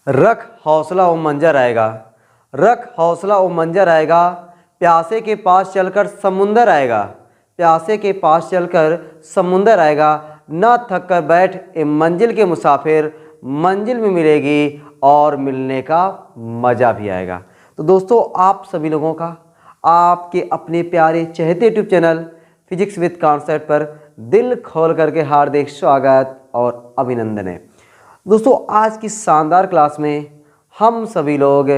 रख हौसला वो मंजर आएगा, रख हौसला वो मंजर आएगा, प्यासे के पास चलकर समुंदर आएगा, प्यासे के पास चलकर समुंदर आएगा, ना थक कर बैठ ए मंजिल के मुसाफिर, मंजिल में मिलेगी और मिलने का मज़ा भी आएगा। तो दोस्तों आप सभी लोगों का आपके अपने प्यारे चहेते YouTube channel physics with concept पर दिल खोल करके हार्दिक स्वागत और अभिनंदन है। दोस्तों आज की शानदार क्लास में हम सभी लोग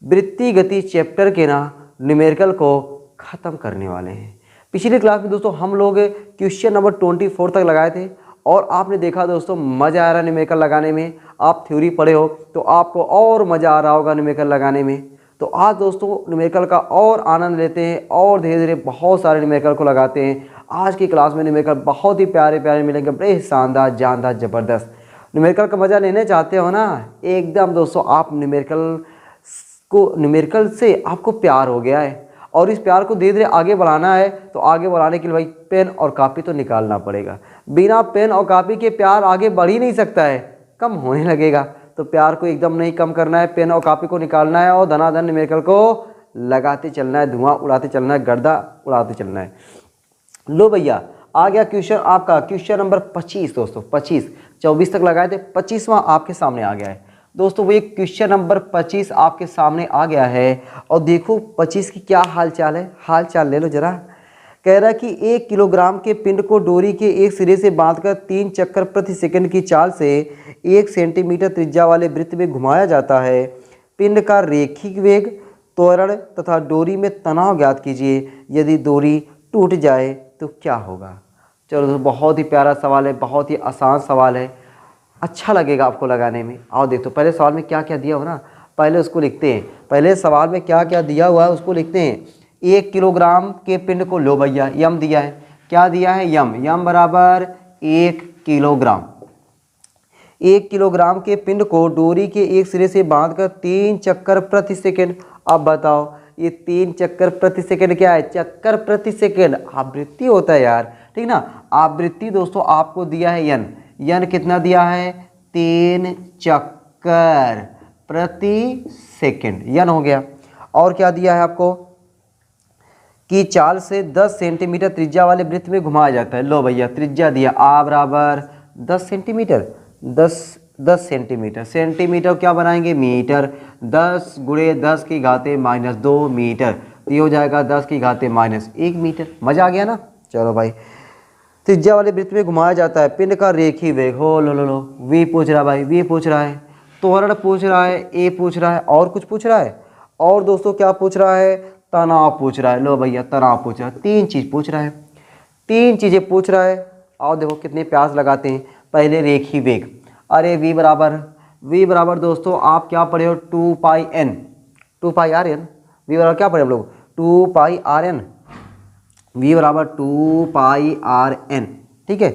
वृत्ति गति चैप्टर के न्यूमेरिकल को ख़त्म करने वाले हैं। पिछली क्लास में दोस्तों हम लोग क्वेश्चन नंबर 24 तक लगाए थे और आपने देखा दोस्तों मज़ा आ रहा है न्यूमेरिकल लगाने में। आप थ्योरी पढ़े हो तो आपको और मज़ा आ रहा होगा न्यूमेरिकल लगाने में। तो आज दोस्तों न्यूमेरिकल का और आनंद लेते हैं और धीरे धीरे बहुत सारे न्यूमेरिकल को लगाते हैं। आज की क्लास में न्यूमेरिकल बहुत ही प्यारे प्यारे मिलेंगे, बड़े शानदार जानदार ज़बरदस्त। न्यूमेरिकल का मज़ा लेने चाहते हो ना एकदम दोस्तों, आप न्यूमेरिकल से आपको प्यार हो गया है और इस प्यार को धीरे धीरे आगे बढ़ाना है। तो आगे बढ़ाने के लिए भाई पेन और कापी तो निकालना पड़ेगा। बिना पेन और कापी के प्यार आगे बढ़ ही नहीं सकता है, कम होने लगेगा। तो प्यार को एकदम नहीं कम करना है, पेन और कापी को निकालना है और धनाधन न्यूमेरिकल को लगाते चलना है, धुआं उड़ाते चलना है, गर्दा उड़ाते चलना है। लो भैया आ गया क्वेश्चन आपका, क्वेश्चन नंबर 25 दोस्तों। 24 तक लगाए थे, 25वां आपके सामने आ गया है दोस्तों। वो एक क्वेश्चन नंबर 25 आपके सामने आ गया है और देखो 25 की क्या हाल चाल है, हाल चाल ले लो जरा। कह रहा है कि 1 किलोग्राम के पिंड को डोरी के एक सिरे से बांधकर 3 चक्कर प्रति सेकंड की चाल से 1 सेंटीमीटर त्रिज्या वाले वृत्त में घुमाया जाता है। पिंड का रेखिक वेग, त्वरण तथा डोरी में तनाव ज्ञात कीजिए। यदि डोरी टूट जाए तो क्या होगा। चलो दोस्तों बहुत ही प्यारा सवाल है, बहुत ही आसान सवाल है, अच्छा लगेगा आपको लगाने में। आओ देखो पहले सवाल में क्या क्या दिया हो ना, पहले उसको लिखते हैं। पहले सवाल में क्या क्या दिया हुआ है उसको लिखते हैं। 1 किलोग्राम के पिंड को, लो भैया यम दिया है, क्या दिया है यम, यम बराबर 1 किलोग्राम। 1 किलोग्राम के पिंड को डोरी के एक सिरे से बांधकर 3 चक्कर प्रति सेकेंड। अब बताओ ये 3 चक्कर प्रति सेकेंड क्या है, चक्कर प्रति सेकेंड आवृत्ति होता है यार, ठीक ना। आवृत्ति दोस्तों आपको दिया है यन, यन कितना दिया है 3 चक्कर प्रति सेकेंड, यन हो गया। और क्या दिया है आपको कि चाल से 10 सेंटीमीटर त्रिज्या वाले वृत्त में घुमाया जाता है। लो भैया त्रिज्या दिया आ बराबर 10 सेंटीमीटर, 10 सेंटीमीटर, सेंटीमीटर क्या बनाएंगे मीटर, 10 गुणे 10 की घाते -2 मीटर, तो ये हो जाएगा 10 की घाते -1 मीटर। मजा आ गया ना। चलो भाई त्रिज्या वाले वृत्त में घुमाया जाता है। पिंड का रेखी वेग हो, लो वी पूछ रहा है भाई, वी पूछ रहा है, त्वरण पूछ रहा है, ए पूछ रहा है, और कुछ पूछ रहा है, और दोस्तों क्या पूछ रहा है, तनाव पूछ रहा है। लो भैया तनाव पूछ रहा है, 3 चीज़ पूछ रहा है, 3 चीज़ें पूछ रहा है। और देखो कितने प्यास लगाते हैं। पहले रेखी वेग, अरे वी बराबर दोस्तों आप क्या पढ़े हो 2 pi n, 2 pi r n. V बराबर क्या पढ़े हम लोग 2 पाई आर एन, वी बराबर 2 पाई आर एन, ठीक है।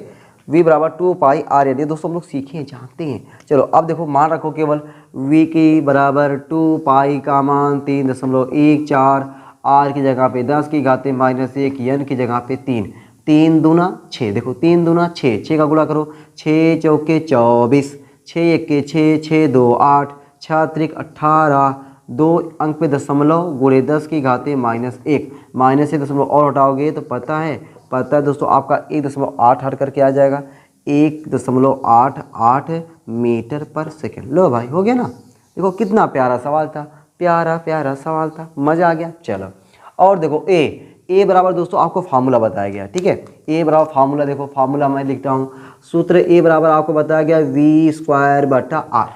वी बराबर 2 पाई आर एन, ये दोस्तों हम लोग सीखे हैं जानते हैं। चलो अब देखो मान रखो केवल वी की बराबर 2 पाई का मान 3.14, आर की जगह पे 10 की घाते -1, एन की जगह पे 3, 3 दूना 6, देखो 3 दूना 6, 6 का गुणा करो, 6 चौके 24, 6 एके 6, 6 2 8, 6 त्रिक 18, 2 अंक पे दशमलव गुणे 10 की घाते -1, -1 दशमलव और हटाओगे तो पता है दोस्तों आपका 1.8 हट करके आ जाएगा 1.88 मीटर पर सेकेंड। लो भाई हो गया ना। देखो कितना प्यारा सवाल था, प्यारा सवाल था, मज़ा आ गया। चलो और देखो ए बराबर दोस्तों आपको फार्मूला बताया गया, ठीक है। ए बराबर फार्मूला, देखो फार्मूला मैं लिखता हूँ। सूत्र ए बराबर आपको बताया गया v²/r,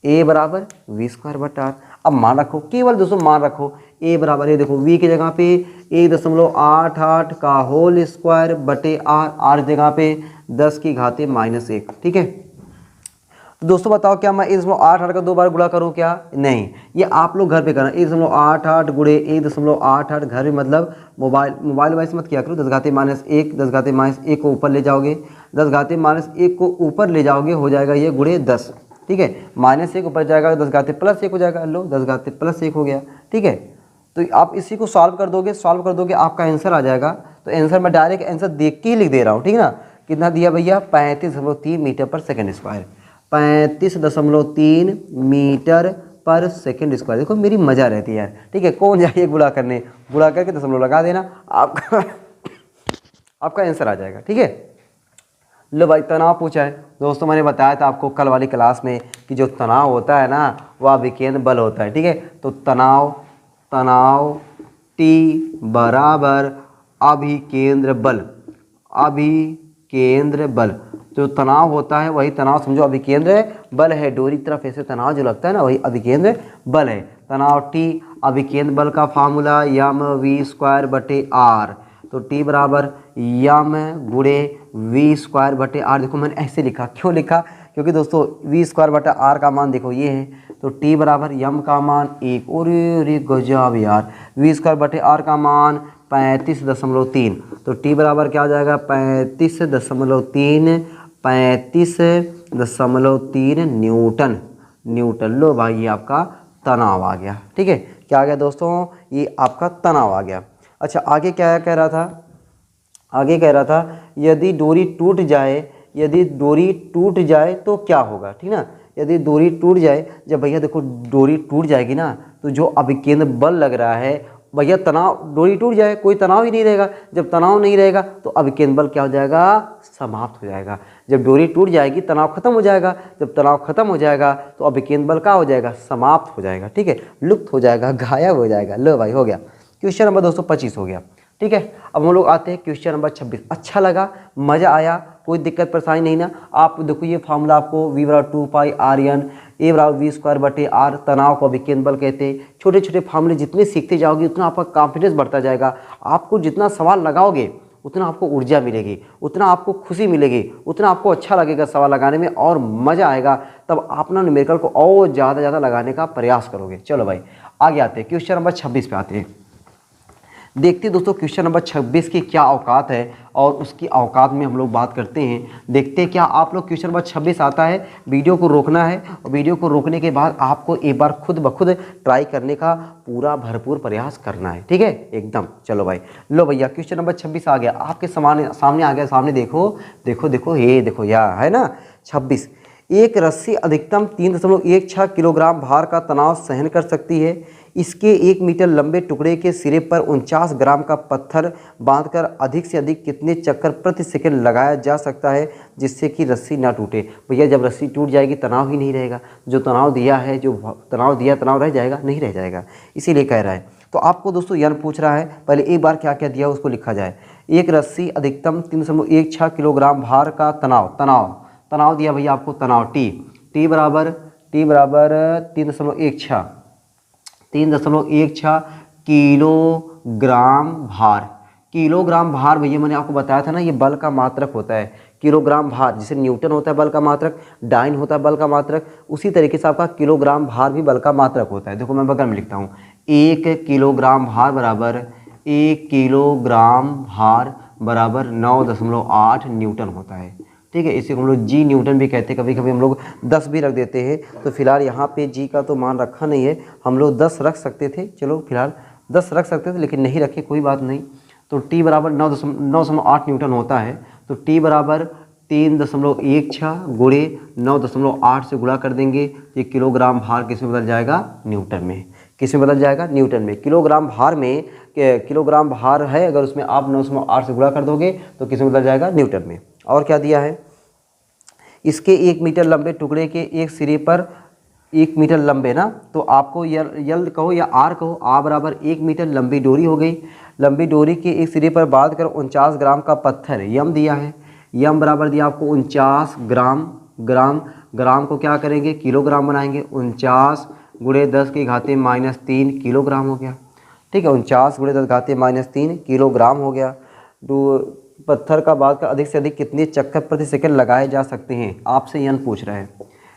ए बराबर v²/r। अब मान रखो, केवल दोस्तों मान रखो ए बराबर, ये देखो v की जगह पे 1.88 का होल स्क्वायर बटे आर, आर की जगह पे 10 की घाते -1, ठीक है। तो दोस्तों बताओ क्या मैं 1.88 का 2 बार गुणा करूं क्या, नहीं, ये आप लोग घर पे करना। 1.88 गुणे 1.88 घर में मतलब मोबाइल वाइज मत किया करो। 10 घाते -1, 10 घाते -1 को ऊपर ले जाओगे, 10 घाते -1 को ऊपर ले जाओगे हो जाएगा ये गुणे 10, ठीक है। -1 ऊपर जाएगा 10 घाते +1 हो जाएगा, लो 10 घाते +1 हो गया, ठीक है। तो आप इसी को सॉल्व कर दोगे आपका आंसर आ जाएगा। तो आंसर मैं डायरेक्ट आंसर देख के ही लिख दे रहा हूँ, ठीक है ना। कितना दिया भैया 35.3 मीटर पर सेकेंड स्क्वायर, 35.3 मीटर पर सेकंड स्क्वायर। देखो मेरी मजा रहती है यार, ठीक है। कौन जाइए गुणा करने, गुणा करके दशमलव लगा देना, आपका आपका आंसर आ जाएगा, ठीक है। लो भाई तनाव पूछा है दोस्तों, मैंने बताया था आपको कल वाली क्लास में कि जो तनाव होता है ना वह अभिकेंद्र बल होता है, ठीक है। तो तनाव T बराबर अभिकेंद्र बल, अभिकेंद्र बल। जो तनाव होता है वही तनाव समझो अभिकेंद्र बल है, डोरी की तरफ ऐसे तनाव जो लगता है ना वही अभिकेंद्र बल है। तनाव T, अभिकेंद्र बल का फार्मूला mv²/r। तो T बराबर यम गुणे v²/r। देखो मैंने ऐसे लिखा, क्यों लिखा, क्योंकि दोस्तों v²/r का मान देखो ये है, तो T बराबर यम का मान 1 और गजब यार, v²/r का मान 35.3। तो T बराबर क्या हो जाएगा 35.3 न्यूटन। लो भाई ये आपका तनाव आ गया, ठीक है। क्या आ गया दोस्तों, ये आपका तनाव आ गया। अच्छा आगे क्या कह रहा था, आगे कह रहा था यदि डोरी टूट जाए तो क्या होगा, ठीक ना। यदि डोरी टूट जाए, जब भैया देखो डोरी टूट जाएगी ना तो जो अभिकेंद्र बल लग रहा है भैया, तनाव, डोरी टूट जाए कोई तनाव ही नहीं रहेगा। जब तनाव नहीं रहेगा तो अभिकेंद्र बल क्या हो जाएगा, समाप्त हो जाएगा। जब डोरी टूट जाएगी तनाव खत्म हो जाएगा, जब तनाव खत्म हो जाएगा तो अभिकेंद्र बल क्या हो जाएगा, समाप्त हो जाएगा, ठीक है, लुप्त हो जाएगा, गायब हो जाएगा। लो भाई हो गया, क्वेश्चन नंबर दोस्तों 25 हो गया, ठीक है। अब हम लोग आते हैं क्वेश्चन नंबर 26। अच्छा लगा, मज़ा आया, कोई दिक्कत परेशानी नहीं ना। आप देखो ये फार्मूला आपको v बराबर 2πrn, a बराबर v²/r, तनाव को अभिकेंद्र बल कहते हैं। छोटे छोटे फार्मूले जितने सीखते जाओगे उतना आपका कॉन्फिडेंस बढ़ता जाएगा। आपको जितना सवाल लगाओगे उतना आपको ऊर्जा मिलेगी, उतना आपको खुशी मिलेगी, उतना आपको अच्छा लगेगा सवाल लगाने में और मज़ा आएगा। तब आप ना न्यूमेरिकल को और ज़्यादा लगाने का प्रयास करोगे। चलो भाई आगे आते हैं, क्वेश्चन नंबर 26 पे आते हैं। देखते हैं दोस्तों क्वेश्चन नंबर 26 की क्या औकात है और उसकी औकात में हम लोग बात करते हैं। देखते हैं क्या आप लोग क्वेश्चन नंबर 26 आता है। वीडियो को रोकना है और वीडियो को रोकने के बाद आपको एक बार खुद ब खुद ट्राई करने का पूरा भरपूर प्रयास करना है, ठीक है एकदम। चलो भाई, लो भैया क्वेश्चन नंबर 26 आ गया आपके सामने आ गया। सामने देखो देखो देखो, ये देखो यहाँ है ना 26। एक रस्सी अधिकतम 3.16 किलोग्राम भार का तनाव सहन कर सकती है। इसके 1 मीटर लंबे टुकड़े के सिरे पर 49 ग्राम का पत्थर बांधकर अधिक से अधिक कितने चक्कर प्रति सेकंड लगाया जा सकता है जिससे कि रस्सी ना टूटे। भैया जब रस्सी टूट जाएगी तनाव ही नहीं रहेगा, जो तनाव दिया है, जो तनाव दिया तनाव रह जाएगा, नहीं रह जाएगा, इसीलिए कह रहा है। तो आपको दोस्तों यन पूछ रहा है, पहले एक बार क्या क्या दिया उसको लिखा जाए। एक रस्सी अधिकतम 3.16 किलोग्राम भार का तनाव दिया भैया आपको, तनाव टी बराबर 3.16 किलोग्राम भार भैया मैंने आपको बताया था ना, ये बल का मात्रक होता है। किलोग्राम भार, जैसे न्यूटन होता है बल का मात्रक, डाइन होता है बल का मात्रक, उसी तरीके से आपका किलोग्राम भार भी बल का मात्रक होता है। देखो मैं बगल में लिखता हूँ, 1 किलोग्राम भार बराबर 9.8 न्यूटन होता है, ठीक है। इसे हम लोग जी न्यूटन भी कहते हैं, कभी कभी हम लोग 10 भी रख देते हैं। तो फिलहाल यहाँ पे जी का तो मान रखा नहीं है, हम लोग 10 रख सकते थे, चलो फिलहाल 10 रख सकते थे, लेकिन नहीं रखे, कोई बात नहीं। तो टी बराबर 9.8 न्यूटन होता है। तो टी बराबर 3.16 गुणे 9.8 से गुणा कर देंगे, तो ये किलोग्राम भार किस में बदल जाएगा, न्यूटन में। किस में बदल जाएगा, न्यूटन में। किलोग्राम भार में किलोग्राम भार है, अगर उसमें आप 9.8 से गुणा कर दोगे तो किस में बदल जाएगा, न्यूटन में। और क्या दिया है, इसके 1 मीटर लंबे टुकड़े के एक सिरे पर 1 मीटर लंबे ना, तो आपको यल कहो या आर कहो, आ बराबर 1 मीटर लंबी डोरी हो गई। लंबी डोरी के एक सिरे पर बांध कर 49 ग्राम का पत्थर यम दिया है। यम बराबर दिया आपको 49 ग्राम को क्या करेंगे, किलोग्राम बनाएंगे। 49 गुणे 10 की घाते -3 किलोग्राम हो गया, ठीक है। 49 गुणे 10 घाते -3 किलोग्राम हो गया। पत्थर का बांध कर अधिक से अधिक कितने चक्कर प्रति सेकंड लगाए जा सकते हैं, आपसे यन पूछ रहा है,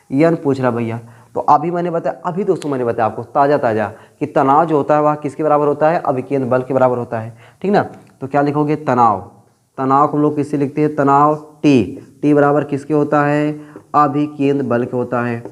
यन पूछ रहा भैया। तो अभी मैंने बताया, अभी दोस्तों मैंने बताया आपको ताज़ा कि तनाव जो होता है वह किसके बराबर होता है, अभिकेंद्र बल के बराबर होता है, ठीक ना। तो क्या लिखोगे, तनाव को हम लोग किससे लिखते हैं, तनाव टी बराबर किसके होता है, अभिकेंद्र बल के होता है।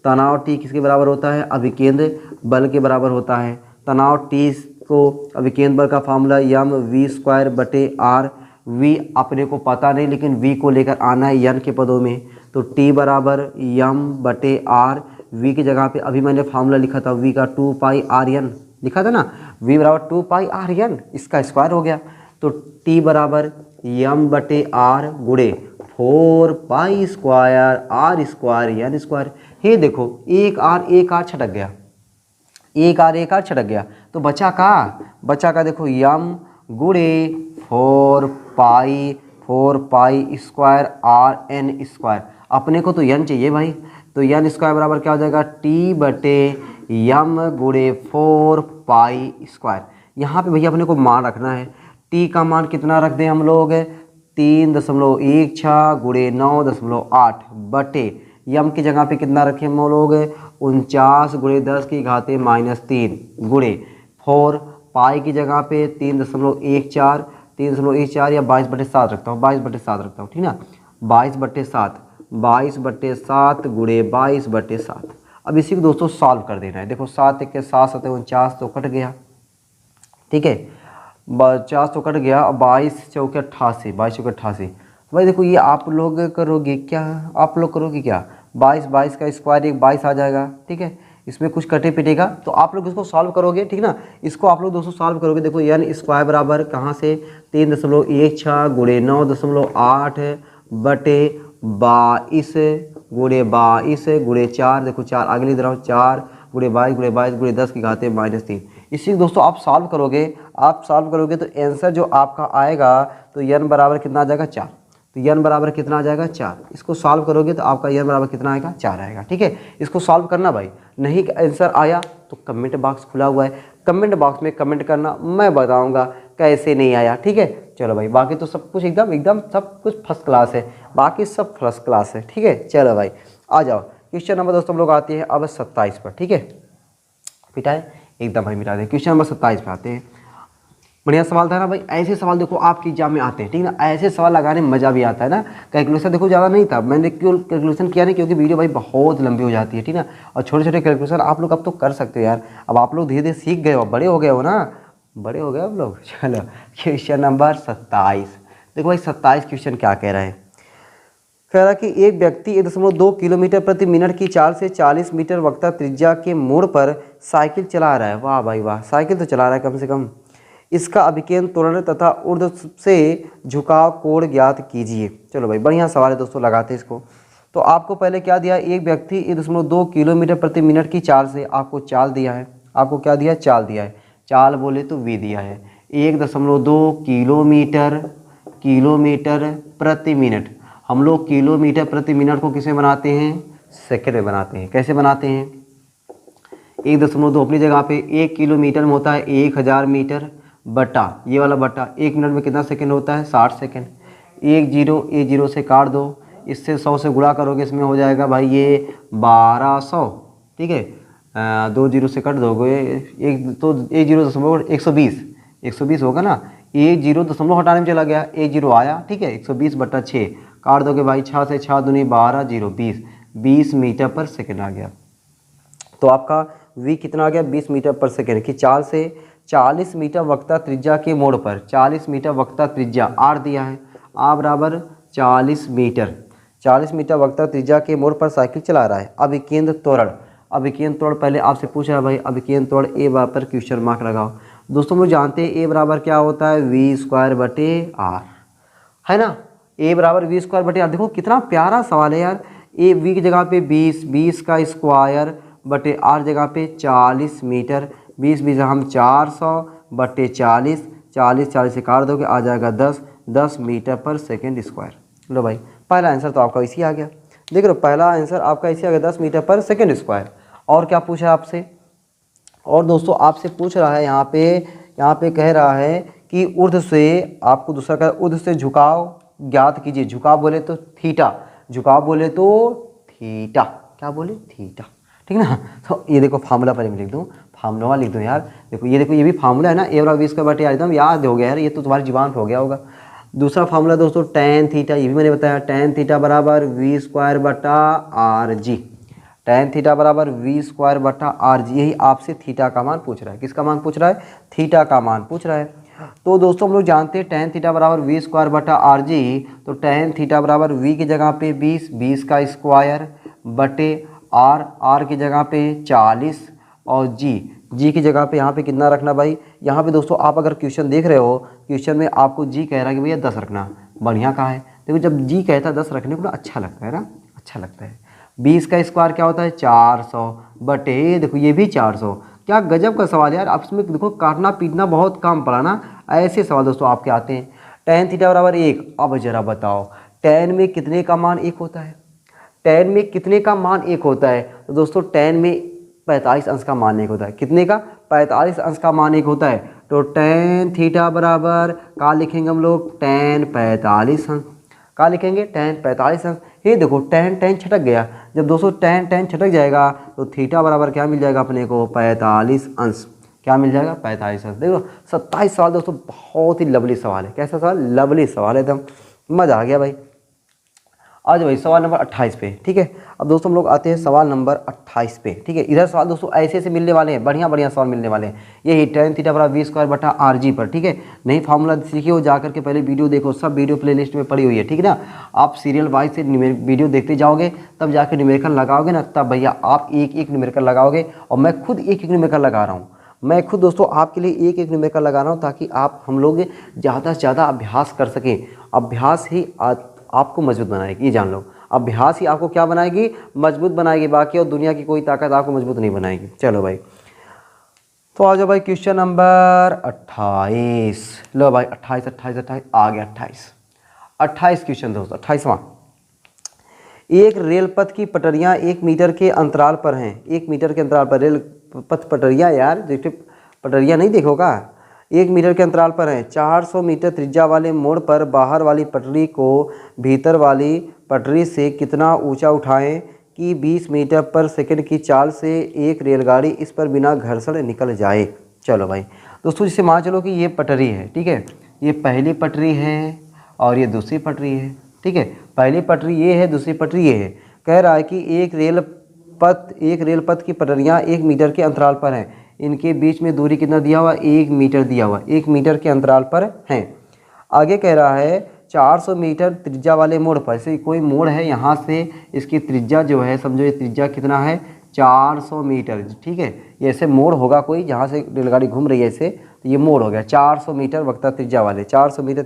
तनाव टी किसके बराबर होता है, अभिकेंद्र बल के बराबर होता है। तनाव टी को अभिकेंद्र बल का फार्मूला यम v²/r। v अपने को पता नहीं, लेकिन v को लेकर आना है यन के पदों में। तो टी बराबर यम बटे आर, वी की जगह पे अभी मैंने फार्मूला लिखा था वी का 2 पाई आर एन लिखा था ना, वी बराबर 2 पाई आर एन, इसका स्क्वायर हो गया। तो टी बराबर यम बटे आर गुणे 4 pi square r square n square. ये देखो एक आर छटक गया, एक आर छटक गया, तो बचा का देखो यम गुणे 4 pi square r n square. अपने को तो यन चाहिए भाई, तो यन स्क्वायर बराबर क्या हो जाएगा टी बटे यम गुणे 4 पाई स्क्वायर। यहाँ पे भैया अपने को मान रखना है, टी का मान कितना रख दें हम लोग 3.16 गुणे 9.8 बटे यम की जगह पे कितना रखें हम लोग 49 गुणे 10 की घाते -3 गुणे 4 पाई की जगह पे 3.14 या 22/7 रखता हूँ, 22/7 रखता हूँ, ठीक ना, 22/7 गुणे 22/7। अब इसी को दोस्तों सॉल्व कर देना है। देखो 7 1 के 7 7 49 तो कट गया, ठीक है, 50 तो कट गया, 22 चौके 88, 22 चौके 88। भाई देखो ये आप लोग करोगे क्या, 22 का स्क्वायर एक 22 आ जाएगा, ठीक है, इसमें कुछ कटे पिटेगा तो आप लोग इसको सॉल्व करोगे, ठीक ना, इसको आप लोग दोस्तों सॉल्व करोगे। देखो एन स्क्वायर बराबर कहाँ से 3.16 गुणे 9.8 बटे 22 गुणे 4, देखो 4 आगे लिख रहा हूँ, 4 गुणे 22 गुणे 10 की घाते -3। इसी दोस्तों आप सॉल्व करोगे तो आंसर जो आपका आएगा तो n बराबर कितना आ जाएगा 4। तो n बराबर कितना आ जाएगा 4। इसको सॉल्व करोगे तो आपका n बराबर कितना आएगा 4 आएगा, ठीक है। इसको सॉल्व करना भाई, नहीं आंसर आया तो कमेंट बॉक्स खुला हुआ है, कमेंट बॉक्स में कमेंट करना, मैं बताऊंगा कैसे नहीं आया, ठीक है। चलो भाई बाकी तो सब कुछ एकदम सब कुछ फर्स्ट क्लास है, बाकी सब फर्स्ट क्लास है, ठीक है। चलो भाई आ जाओ क्वेश्चन नंबर दोस्तों हम लोग आते हैं अब 27 पर, ठीक है, मिटाए एकदम भाई मिटा दे। क्वेश्चन नंबर 27 पे आते हैं। बढ़िया सवाल था ना भाई, ऐसे सवाल देखो आपकी एग्जाम में आते हैं, ठीक ना, ऐसे सवाल लगाने में मज़ा भी आता है ना। कैलकुलेशन देखो ज़्यादा नहीं था, मैंने क्यों कैलकुलेशन किया नहीं, क्योंकि वीडियो भाई बहुत लंबी हो जाती है, ठीक ना, और छोटे छोटे कैलकुलेशन आप लोग अब तो कर सकते हो यार, अब आप लोग धीरे धीरे सीख गए हो, बड़े हो गए हो ना, बड़े हो गए आप लोग। चलो क्वेश्चन नंबर 27 देखो भाई, 27 क्वेश्चन क्या कह रहा है, कह रहा कि एक व्यक्ति 1.2 किलोमीटर प्रति मिनट की चाल से 40 मीटर वक्ता त्रिज्या के मोड़ पर साइकिल चला रहा है। वाह भाई वाह, साइकिल तो चला रहा है कम से कम। इसका अभिकेंद्र त्वरण तथा ऊर्ध्व से झुकाव कोण ज्ञात कीजिए। चलो भाई बढ़िया सवाल है दोस्तों, लगाते हैं इसको। तो आपको पहले क्या दिया, एक व्यक्ति 1.2 किलोमीटर प्रति मिनट की चाल से आपको चाल दिया है, आपको क्या दिया चाल दिया है, चाल बोले तो वी दिया है 1.2 किलोमीटर प्रति मिनट। हम लोग किलोमीटर प्रति मिनट को किसमें बनाते हैं, सेकंड में बनाते हैं। कैसे बनाते हैं, 1.2 अपनी जगह पे 1 किलोमीटर में होता है 1000 मीटर बटा ये वाला बटा 1 मिनट में कितना सेकंड होता है 60 सेकंड। 1 0 से काट दो, इससे 100 से गुणा करोगे, इसमें हो जाएगा भाई ये 1200, ठीक है, 2 0 से कट दोगे एक तो 1 0 120 होगा ना, 1 0 दशमलव हटाने में चला गया, 1 0 आया, ठीक है, 120 बटा 6 काट दोगे भाई, 6 से 6 दूनी 12 0 20 मीटर पर सेकंड आ गया। तो आपका v कितना आ गया 20 मीटर पर सेकंड की चाल से 40 मीटर वक्ता त्रिज्या के मोड़ पर, 40 मीटर वक्ता त्रिज्या r दिया है, r बराबर 40 मीटर वक्ता त्रिज्या के मोड़ पर साइकिल चला रहा है। अभिकेंद्र त्वरण पहले आपसे पूछा है भाई, अभिकेंद्र त्वरण a बराबर पर क्वेश्चन मार्क लगाओ। दोस्तों लोग जानते हैं a बराबर क्या होता है v स्क्वायर बटे r, है ना, a बराबर v स्क्वायर बटे r। देखो कितना प्यारा सवाल है यार, a v की जगह पे 20 का स्क्वायर बटे r जगह पे 40 मीटर, 20 हम 400 बटे 40 से काट दोगे आ जाएगा 10 मीटर पर सेकेंड स्क्वायर। लो भाई पहला आंसर तो आपका इसी आ गया, देख लो पहला आंसर आपका इसी आ गया 10 मीटर पर सेकेंड स्क्वायर। और क्या पूछा है आपसे, और दोस्तों आपसे पूछ रहा है यहाँ पे कह रहा है कि ऊर्ध्व से, आपको दूसरा का ऊर्ध्व से झुकाव ज्ञात कीजिए। झुकाव बोले तो थीटा, क्या बोले थीटा, ठीक ना। तो ये देखो फार्मूला पहले मैं लिख दूँ, फार्मूला लिख दूँ यार, देखो ये भी फार्मूला है ना, a बराबर 20 का बटे r, एकदम याद हो गया यार, ये तो तुम्हारी जुबान पर हो गया होगा। दूसरा फार्मूला दोस्तों tan थीटा, ये भी मैंने बताया, tan थीटा बराबर v स्क्वायर बटा आर जी, tan थीटा बराबर v स्क्वायर बटा आर जी। यही आपसे थीटा का मान पूछ रहा है, किसका मान पूछ रहा है, थीटा का मान पूछ रहा है। तो दोस्तों हम लोग जानते हैं tan थीटा बराबर वी स्क्वायर बटा आर जी। तो tan थीटा बराबर वी की जगह पे 20 का स्क्वायर बटे आर की जगह पे 40 और जी की जगह पे यहाँ पे कितना रखना भाई। यहाँ पे दोस्तों आप अगर क्वेश्चन देख रहे हो, क्वेश्चन में आपको जी कह रहा है कि भैया 10 रखना। बढ़िया कहा है, देखो जब जी कहता है 10 रखने को ना अच्छा लगता है ना, अच्छा लगता है। 20 का स्क्वायर क्या होता है 400 बटे देखो ये भी 400। क्या गजब का सवाल यार, आप इसमें देखो काटना पीटना बहुत काम पड़ा ना। ऐसे सवाल दोस्तों आपके आते हैं। tan थीटा बराबर 1। अब जरा बताओ tan में कितने का मान 1 होता है, tan में कितने का मान 1 होता है। तो दोस्तों tan में 45 अंश का मान 1 होता है। कितने का 45 अंश का मान 1 होता है। तो tan थीटा बराबर क्या लिखेंगे हम लोग tan 45 अंश। क्या लिखेंगे tan 45 अंश। ये देखो tan छटक गया। जब दोस्तों tan छटक जाएगा तो थीटा बराबर क्या मिल जाएगा अपने को 45 अंश। क्या मिल जाएगा 45 अंश। देखो 27 सवाल दोस्तों बहुत ही लवली सवाल है। कैसा सवाल, लवली सवाल है एकदम, मज़ा आ गया भाई। आज भाई सवाल नंबर 28 पे, ठीक है। अब दोस्तों हम लोग आते हैं सवाल नंबर 28 पे, ठीक है। इधर सवाल दोस्तों ऐसे ऐसे मिलने वाले हैं, बढ़िया बढ़िया सवाल मिलने वाले हैं। यही tan थीटा बराबर वी स्क्वायर बटा आर जी पर, ठीक है। नहीं फार्मूला सीखे हो जा करके पहले वीडियो देखो, सब वीडियो प्लेलिस्ट में पड़ी हुई है, ठीक है ना। आप सीरियल वाइज से वीडियो देखते जाओगे तब जाकर न्यूमेरिकल लगाओगे ना, तब भैया आप एक एक न्यूमेरिकल लगाओगे। और मैं खुद एक एक न्यूमेरिकल लगा रहा हूँ, मैं खुद दोस्तों आपके लिए एक एक न्यूमेरिकल लगा रहा हूँ ताकि आप हम लोग ज़्यादा से ज़्यादा अभ्यास कर सकें। अभ्यास ही आपको मजबूत बनाएगी, ये जान लो। अभ्यास ही आपको क्या बनाएगी, मजबूत बनाएगी। बाकी और दुनिया की कोई ताकत आपको मजबूत नहीं बनाएगी। चलो भाई, तो आ जाओ भाई क्वेश्चन नंबर 28। लो भाई 28 आ गया 28 क्वेश्चन दोस्तों। 28वां, एक रेल पथ की पटरियां 1 मीटर के अंतराल पर हैं। 1 मीटर के अंतराल पर रेल पथ पटरियां, यार देखिए पटरियां नहीं देखोगा, 1 मीटर के अंतराल पर हैं। 400 मीटर त्रिज्या वाले मोड़ पर बाहर वाली पटरी को भीतर वाली पटरी से कितना ऊंचा उठाएं कि 20 मीटर पर सेकंड की चाल से एक रेलगाड़ी इस पर बिना घर्षण निकल जाए। चलो भाई दोस्तों, जिससे मान चलो कि ये पटरी है, ठीक है। ये पहली पटरी है और ये दूसरी पटरी है, ठीक है। पहली पटरी ये है, दूसरी पटरी ये है। कह रहा है कि एक रेल पथ की पटरियाँ 1 मीटर के अंतराल पर हैं। इनके बीच में दूरी कितना दिया हुआ, 1 मीटर दिया हुआ, 1 मीटर के अंतराल पर हैं। आगे कह रहा है 400 मीटर त्रिज्या वाले मोड़ पर, जैसे कोई मोड़ है, यहाँ से इसकी त्रिज्या जो है, समझो ये त्रिज्या कितना है 400 मीटर, ठीक है। ये ऐसे मोड़ होगा कोई, जहाँ से रेलगाड़ी घूम रही है ऐसे, तो ये मोड़ हो गया 400 मीटर वक्ता त्रिज्या वाले, 400 मीटर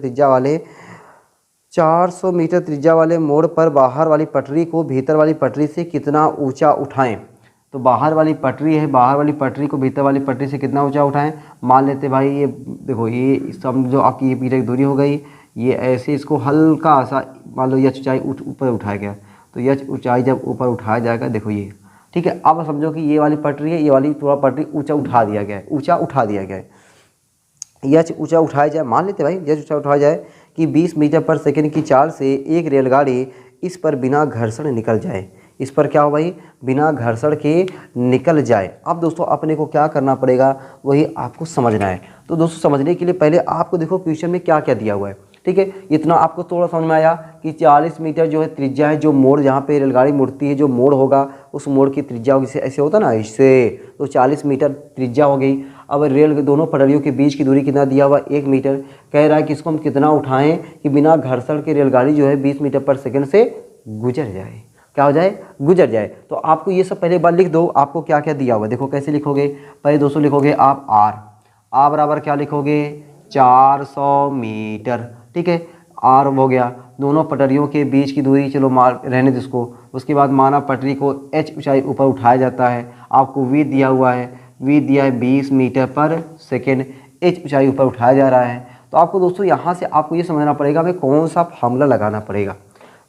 त्रिज्या वाले मोड़ पर बाहर वाली पटरी को भीतर वाली पटरी से कितना ऊंचा उठाएं। तो बाहर वाली पटरी है, बाहर वाली पटरी को भीतर वाली पटरी से कितना ऊंचा उठाएं। मान लेते भाई ये देखो, ये समझो आपकी ये मीटर की दूरी हो गई। ये ऐसे इसको हल्का सा मान लो यह ऊंचाई ऊपर उठाया गया, तो यह ऊंचाई जब ऊपर उठाया जाएगा, देखो ये, ठीक है। अब समझो कि ये वाली पटरी है, ये वाली थोड़ा पटरी ऊँचा उठा दिया गया है, ऊँचा उठा दिया गया है। यह ऊँचा उठाया जाए, मान लेते भाई यह ऊँचा उठाया जाए कि 20 मीटर पर सेकंड की चाल से एक रेलगाड़ी इस पर बिना घर्षण निकल जाए। इस पर क्या हो भाई, बिना घर्षण के निकल जाए। अब दोस्तों अपने को क्या करना पड़ेगा, वही आपको समझना है। तो दोस्तों समझने के लिए पहले आपको देखो क्वेश्चन में क्या क्या दिया हुआ है, ठीक है। इतना आपको थोड़ा समझ में आया कि 40 मीटर जो है त्रिज्या है, जो मोड़ जहाँ पे रेलगाड़ी मुड़ती है, जो मोड़ होगा उस मोड़ की त्रिज्या होगी, ऐसे होता ना इससे, तो 40 मीटर त्रिज्या हो गई। अब रेल दोनों पटरियों के बीच की दूरी कितना दिया हुआ 1 मीटर। कह रहा है कि इसको हम कितना उठाएं कि बिना घर्षण के रेलगाड़ी जो है 20 मीटर पर सेकंड से गुजर जाए। क्या हो जाए, गुजर जाए। तो आपको ये सब पहले बार लिख दो, आपको क्या क्या दिया हुआ है। देखो कैसे लिखोगे, पहले दोस्तों लिखोगे आप आर बराबर क्या लिखोगे 400 मीटर, ठीक है। आर हो गया, दोनों पटरियों के बीच की दूरी, चलो मार रहने दो इसको। उसके बाद माना पटरी को h ऊंचाई ऊपर उठाया जाता है। आपको v दिया हुआ है, v दिया है 20 मीटर पर सेकेंड, h ऊंचाई ऊपर उठाया जा रहा है। तो आपको दोस्तों यहाँ से आपको ये समझना पड़ेगा हमें कौन सा फार्मूला लगाना पड़ेगा,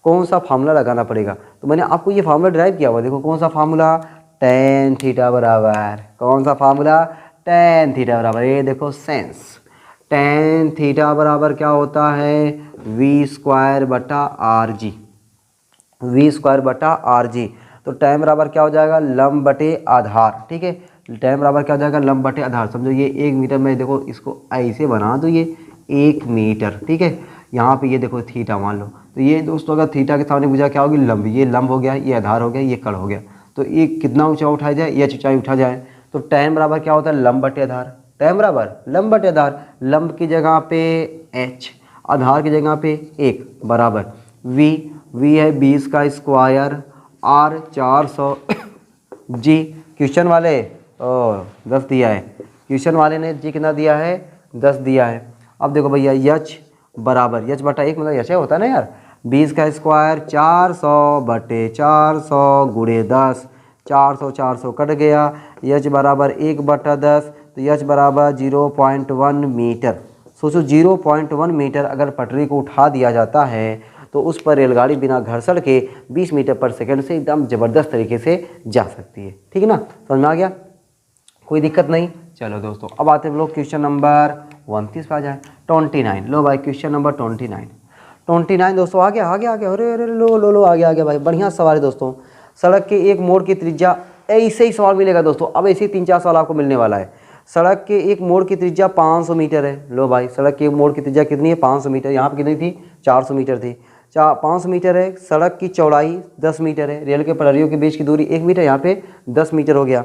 कौन सा फार्मूला लगाना पड़ेगा। तो मैंने आपको ये फार्मूला ड्राइव किया हुआ, देखो कौन सा फार्मूला, tan थीटा बराबर, कौन सा फार्मूला, tan थीटा बराबर, ये देखो सेंस, tan थीटा बराबर क्या होता है वी स्क्वायर बटा आर जी, वी स्क्वायर बटा आर जी। तो tan बराबर क्या हो जाएगा लंब बटे आधार, ठीक है। tan बराबर क्या हो जाएगा लंब बटे आधार। समझो ये 1 मीटर में, देखो इसको ऐसे बना दो, ये 1 मीटर, ठीक है। यहाँ पे ये देखो थीटा मान लो, तो ये दोस्तों अगर थीटा के सामने भुजा क्या होगी लंब, ये लंब हो गया, ये आधार हो गया, ये कड़ हो गया। तो ये कितना ऊंचा उठाया जाए, ये ऊंचाई उठा जाए। तो tan बराबर क्या होता है लंब बटे आधार, tan बराबर लंब बटे आधार, लंब की जगह पे h, आधार की जगह पे 1 बराबर v है 20 का स्क्वायर, r 400 g क्वेश्चन वाले 10 दिया है, क्वेश्चन वाले ने जी कितना दिया है 10 दिया है। अब देखो भैया h बराबर h बटा 1 मतलब h होता है ना यार, 20 का स्क्वायर 400 बटे 400 गुणे 10, 400 400 कट गया, h बराबर 1 बटा 10, तो h बराबर 0.1 मीटर। सोचो 0.1 मीटर अगर पटरी को उठा दिया जाता है तो उस पर रेलगाड़ी बिना घर्षण के 20 मीटर पर सेकंड से एकदम ज़बरदस्त तरीके से जा सकती है। ठीक है ना, समझ में आ गया, कोई दिक्कत नहीं। चलो दोस्तों अब आते हैं लोग क्वेश्चन नंबर 29 पे आ जाए, 29। लो भाई क्वेश्चन नंबर 29 दोस्तों आ गया अरे अरे लो आ गया भाई, बढ़िया सवाल है दोस्तों। सड़क के एक मोड़ की त्रिज्या, ऐसे ही सवाल मिलेगा दोस्तों, अब ऐसे ही 3-4 सवाल आपको मिलने वाला है। सड़क के एक मोड़ की त्रिज्या 500 मीटर है। लो भाई सड़क के एक मोड़ की त्रिज्या कितनी है 500 मीटर, यहाँ पे कितनी थी 400 मीटर थी, 500 मीटर है। सड़क की चौड़ाई 10 मीटर है, रेल के पटरियों के बीच की दूरी 1 मीटर, यहाँ पे 10 मीटर हो गया।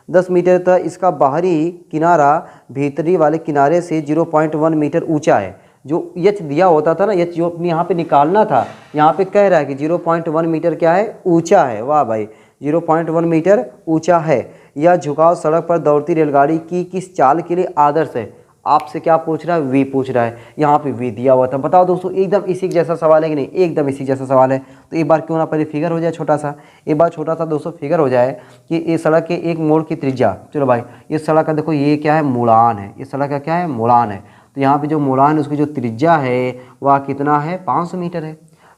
10 मीटर तक इसका बाहरी किनारा भीतरी वाले किनारे से 0.1 मीटर ऊंचा है। जो यच दिया होता था ना, यच जो अपने यहाँ पे निकालना था, यहाँ पे कह रहा है कि 0.1 मीटर क्या है ऊंचा है। वाह भाई 0.1 मीटर ऊंचा है। यह झुकाव सड़क पर दौड़ती रेलगाड़ी की किस चाल के लिए आदर्श है। आपसे क्या पूछ रहा है, वी पूछ रहा है, यहाँ पे वी दिया हुआ था। बताओ दोस्तों एकदम इसी जैसा सवाल है कि नहीं, एकदम इसी जैसा सवाल है। तो एक बार क्यों ना पहले फिगर हो जाए छोटा सा, एक बार छोटा सा दोस्तों फिगर हो जाए कि ये सड़क के एक मोड़ की त्रिज्या, चलो भाई ये सड़क का देखो ये क्या है मुड़ान है, ये सड़क का क्या है मुड़ान है। तो यहाँ पे जो मुड़ान है उसकी जो त्रिज्या है वह कितना है 500 मीटर है।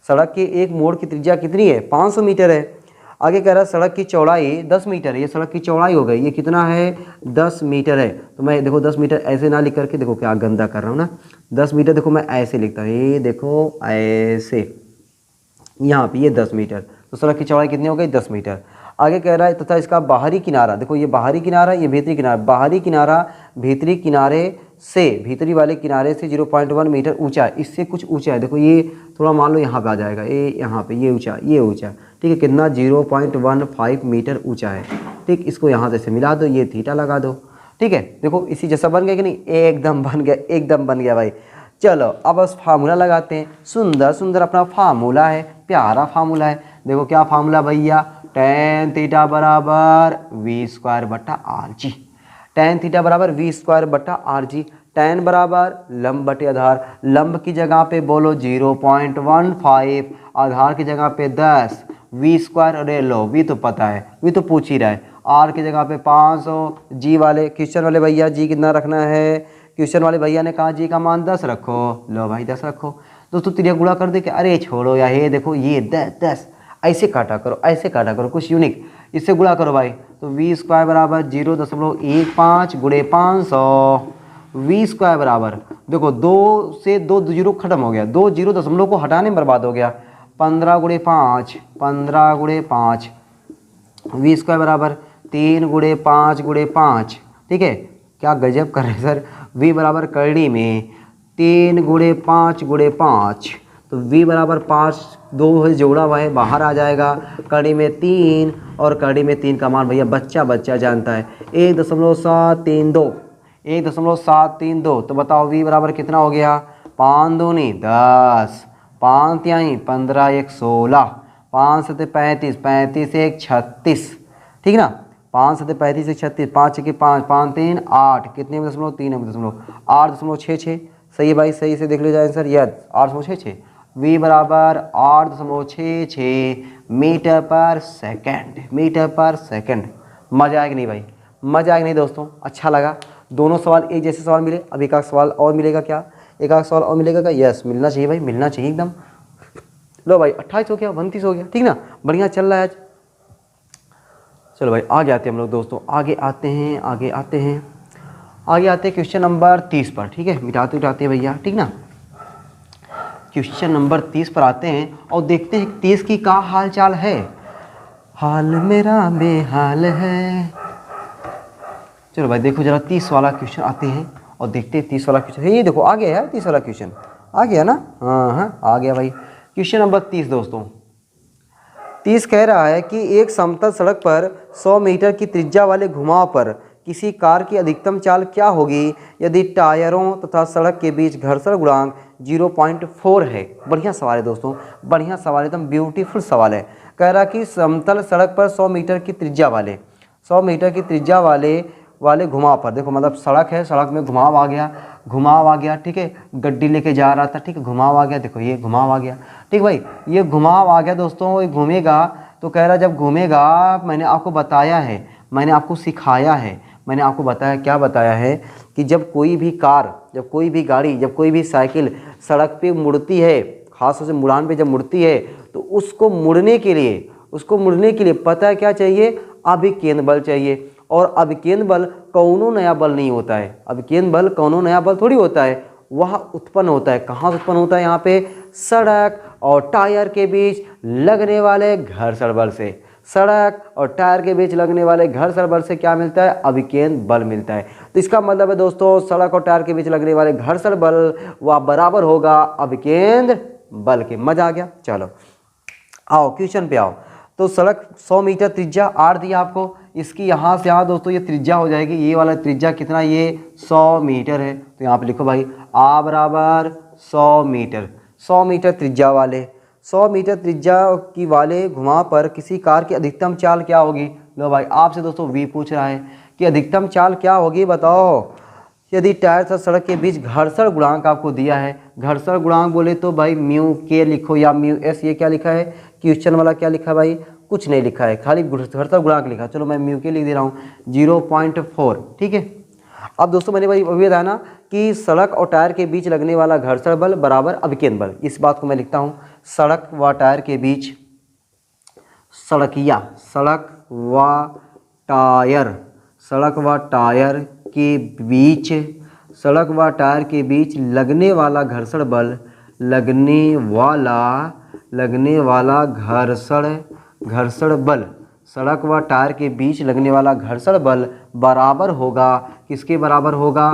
सड़क के एक मोड़ की त्रिज्या कितनी है 500 मीटर है। आगे कह रहा है सड़क की चौड़ाई 10 मीटर है, ये सड़क की चौड़ाई हो गई, ये कितना है 10 मीटर है। तो मैं देखो 10 मीटर ऐसे ना लिख करके, देखो क्या गंदा कर रहा हूँ ना, 10 मीटर देखो मैं ऐसे लिखता हूँ, ये देखो ऐसे, यहाँ पे ये 10 मीटर, तो सड़क की चौड़ाई कितनी हो गई 10 मीटर। आगे कह रहा है तथा इसका बाहरी किनारा, देखो ये बाहरी किनारा ये भीतरी किनारा, बाहरी किनारा भीतरी किनारे से, भीतरी वाले किनारे से 0.1 मीटर ऊंचा है, इससे कुछ ऊंचा है। देखो ये थोड़ा मान लो यहाँ पे आ जाएगा, ये यहाँ पे ये ऊंचा, ये ऊंचा, ठीक है, कितना 0.15 मीटर ऊंचा है। ठीक, इसको यहाँ से मिला दो, ये थीटा लगा दो, ठीक है। देखो इसी जैसा बन गया कि नहीं, एकदम बन गया, एकदम बन गया भाई। चलो अब बस फार्मूला लगाते हैं, सुंदर सुंदर अपना फार्मूला है, प्यारा फार्मूला है। देखो क्या फार्मूला भैया, tan थीटा बराबर v² बटा RG, tan थीटा बराबर v² बटा RG। tan बराबर लंब बटे आधार, लंब की जगह पे बोलो 0.15, आधार की जगह पे 10, v² अरे लो v तो पता है, v तो पूछ ही रहा है, r की जगह पे 500, g वाले क्वेश्चन वाले भैया g कितना रखना है, क्वेश्चन वाले भैया ने कहा जी का मान 10 रखो, लो भाई 10 रखो। दोस्तों त्रिज्या गुणा कर दे के, अरे छोड़ो यार ये देखो ये 10 ऐसे काटा करो, ऐसे काटा करो, कुछ यूनिक, इससे गुणा करो भाई। तो v² बराबर 0.15 गुणे 500, v² बराबर देखो 2 से 2 जीरो खत्म हो गया, 2 जीरो दशमलव को हटाने में बर्बाद हो गया, 15 गुणे 5, 15 गुणे 5, v² बराबर 3 गुणे 5 गुणे 5, ठीक है। क्या गजब कर रहे सर, v बराबर करनी में 3 गुणे 5 गुणे 5, तो v बराबर 5, 2 जोड़ा हुआ है बाहर आ जाएगा, कड़ी में 3 और कड़ी में 3 का मान भैया बच्चा जानता है 1.732, 1.732। तो बताओ v बराबर कितना हो गया, 5 दूनी 10, 5 तिहाई 15, 1 16, 5 7 35, 35 1 36, ठीक ना, 5 7 35 1 36, 5 6 5, 5 3 8, कितने में दशमलव 3 में दशमलव 8.66, सही है भाई, सही से देख लो जाए आंसर, यस 8.66, v बराबर 8.66 मीटर पर सेकंड, मीटर पर सेकंड। मजा आएगा नहीं भाई, मजा आएगा नहीं दोस्तों, अच्छा लगा। दोनों सवाल एक जैसे सवाल मिले, अब एक आध सवाल और मिलेगा क्या, एक आध सवाल और मिलेगा क्या, यस मिलना चाहिए भाई, मिलना चाहिए एकदम। लो भाई 28 हो गया, 29 हो गया, ठीक ना, बढ़िया चल रहा है आज। चलो भाई आगे आते हैं हम लोग दोस्तों, आगे आते हैं क्वेश्चन नंबर 30 पर, ठीक है, मिटाते उठाते हैं भैया, ठीक ना। क्वेश्चन नंबर 30 पर आते हैं और देखते हैं 30 की क्या हाल चाल है, हाल मेरा बेहाल है। चलो भाई देखो जरा 30 वाला क्वेश्चन आते हैं और देखते हैं 30 वाला क्वेश्चन, ये देखो आ गया है 30 वाला क्वेश्चन, आ गया ना, हाँ आ गया भाई। क्वेश्चन नंबर 30 दोस्तों, 30 कह रहा है कि एक समतल सड़क पर 100 मीटर की त्रिज्या वाले घुमाव पर किसी कार की अधिकतम चाल क्या होगी यदि टायरों तथा सड़क के बीच घर्षण गुणांक 0.4 है। बढ़िया सवाल है दोस्तों, बढ़िया सवाल है, एकदम ब्यूटीफुल सवाल है। कह रहा कि समतल सड़क पर 100 मीटर की त्रिज्या वाले 100 मीटर की त्रिज्या वाले घुमाव पर, देखो मतलब सड़क है, सड़क में घुमाव आ गया, ठीक है, गड्डी लेके जा रहा था, ठीक है, घुमाव आ गया, देखो ये घुमाव आ गया, ठीक भाई, ये घुमाव आ गया दोस्तों, ये घूमेगा। तो कह रहा जब घूमेगा, मैंने आपको बताया है, मैंने आपको सिखाया है, मैंने आपको बताया, क्या बताया है कि जब कोई भी कार, जब कोई भी गाड़ी, जब कोई भी साइकिल सड़क पे मुड़ती है, खासतौर से मुड़ान पे जब मुड़ती है, तो उसको मुड़ने के लिए पता है क्या चाहिए, अभिकेंद्र बल चाहिए। और अभिकेंद्र बल कौनो नया बल नहीं होता है, अभिकेंद्र बल कौनो नया बल थोड़ी होता है, वह उत्पन्न होता है, कहाँ से उत्पन्न होता है, यहाँ पे सड़क और टायर के बीच लगने वाले घर्षण बल से। सड़क और टायर के बीच लगने वाले घर्षण बल से क्या मिलता है, अभिकेंद्र बल मिलता है। तो इसका मतलब है दोस्तों, सड़क और टायर के बीच लगने वाले घर्षण बल वह बराबर होगा अभिकेंद्र बल के। मजा आ गया। चलो आओ क्वेश्चन पे आओ। तो सड़क 100 मीटर त्रिज्या आर दिया आपको, इसकी यहाँ से यहाँ दोस्तों ये त्रिज्या हो जाएगी, ये वाला त्रिज्या कितना, ये 100 मीटर है। तो यहाँ पे लिखो भाई आ बराबर 100 मीटर, 100 मीटर त्रिज्या वाले, 100 मीटर त्रिज्या की वाले घुमाव पर किसी कार की अधिकतम चाल क्या होगी। लो भाई आपसे दोस्तों वी पूछ रहा है कि अधिकतम चाल क्या होगी, बताओ। यदि टायर तथा सड़क के बीच घर्षण गुणांक आपको दिया है, घर्षण गुणांक बोले तो भाई म्यू के लिखो या म्यू एस, ये क्या लिखा है, क्वेश्चन वाला क्या लिखा है भाई, कुछ नहीं लिखा है, खाली घर्षण गुणांक लिखा। चलो मैं म्यू के लिख दे रहा हूँ 0.4, ठीक है। अब दोस्तों मैंने भाई अभी बताया ना कि सड़क और टायर के बीच लगने वाला घर्षण बल बराबर अभिकेंद्र बल, इस बात को मैं लिखता हूँ, सड़क व टायर के बीच, सड़क व टायर के बीच, सड़क व टायर के बीच लगने वाला घर्षण बल, लगने वाला घर्षण बल, सड़क व टायर के बीच लगने वाला घर्षण बल बराबर होगा, किसके बराबर होगा,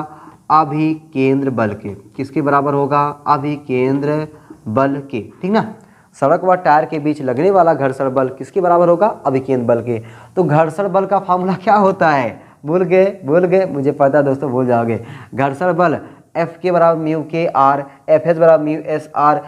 अभिकेंद्र बल के। किसके बराबर होगा, अभिकेंद्र बल के, ठीक ना। सड़क व टायर के बीच लगने वाला घर्षण बल किसके बराबर होगा, अभिकेंद्र बल के। तो घर्षण बल का फार्मूला क्या होता है, भूल गए, मुझे पता है दोस्तों भूल जाओगे। घर्षण बल F के बराबर म्यू के आर, एफ एस बराबर म्यू एस आर।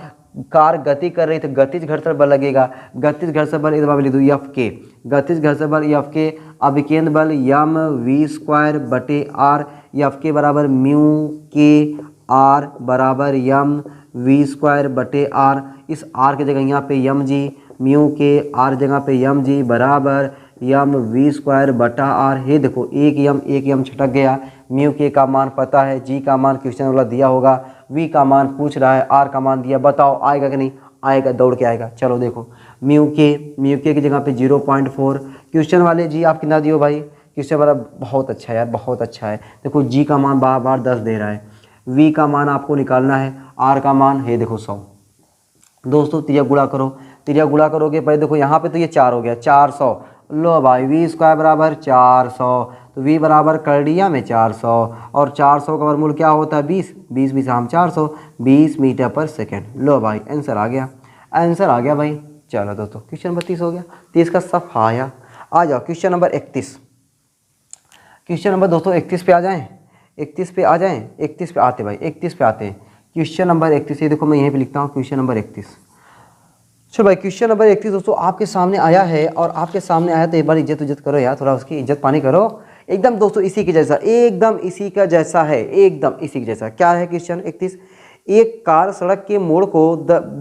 कार गति कर रही तो गतिज घर्षण बल लगेगा, गतिज घर्षण बल इस बार लिख दो एफ के, गतिज घर्षण बल एफ के। अभिकेंद्र बल यम वी स्क्वायर बटे आर, एफ के बराबर म्यू के आर बराबर यम वी स्क्वायर बटे आर। इस आर की जगह यहाँ पे यम जी, म्यू के आर जगह पे यम जी बराबर यम वी स्क्वायर बटा आर। हे देखो एक यम छटक गया, म्यू के का मान पता है, जी का मान क्वेश्चन वाला दिया होगा, वी का मान पूछ रहा है, आर का मान दिया, बताओ आएगा कि नहीं आएगा, दौड़ के आएगा। चलो देखो म्यू के की जगह पे 0.4, क्वेश्चन वाले जी आप कितना दियो भाई, क्वेश्चन वाला बहुत अच्छा है यार, बहुत अच्छा है। देखो जी का मान बार 10 दे रहा है, वी का मान आपको निकालना है, आर का मान है देखो 100। दोस्तों तिरिया गुणा करोगे, पहले देखो यहाँ पे तो ये 4 हो गया, 400। लो भाई वी स्क्वायर बराबर 400, तो वी बराबर कर दिया में 400, और 400 का वर्गमूल क्या होता है 20 हम 400, 20 मीटर पर सेकेंड। लो भाई आंसर आ गया भाई। चलो दोस्तों क्वेश्चन 32 हो गया, 30 का सफा आया। आ जाओ क्वेश्चन नंबर 31, क्वेश्चन नंबर दोस्तों 31 पे आ जाएँ, 31 पे आते भाई, 31 पे आते हैं। क्वेश्चन नंबर 31, ये देखो मैं यहीं पे लिखता हूँ क्वेश्चन नंबर 31। चलो भाई क्वेश्चन नंबर 31 दोस्तों आपके सामने आया है, और आपके सामने आया तो एक बार इज्जत करो यार, थोड़ा उसकी इज्जत पानी करो। एकदम दोस्तों इसी के जैसा, एकदम इसी का जैसा है, एकदम इसी के जैसा। क्या है क्वेश्चन 31, एक कार सड़क के मोड़ को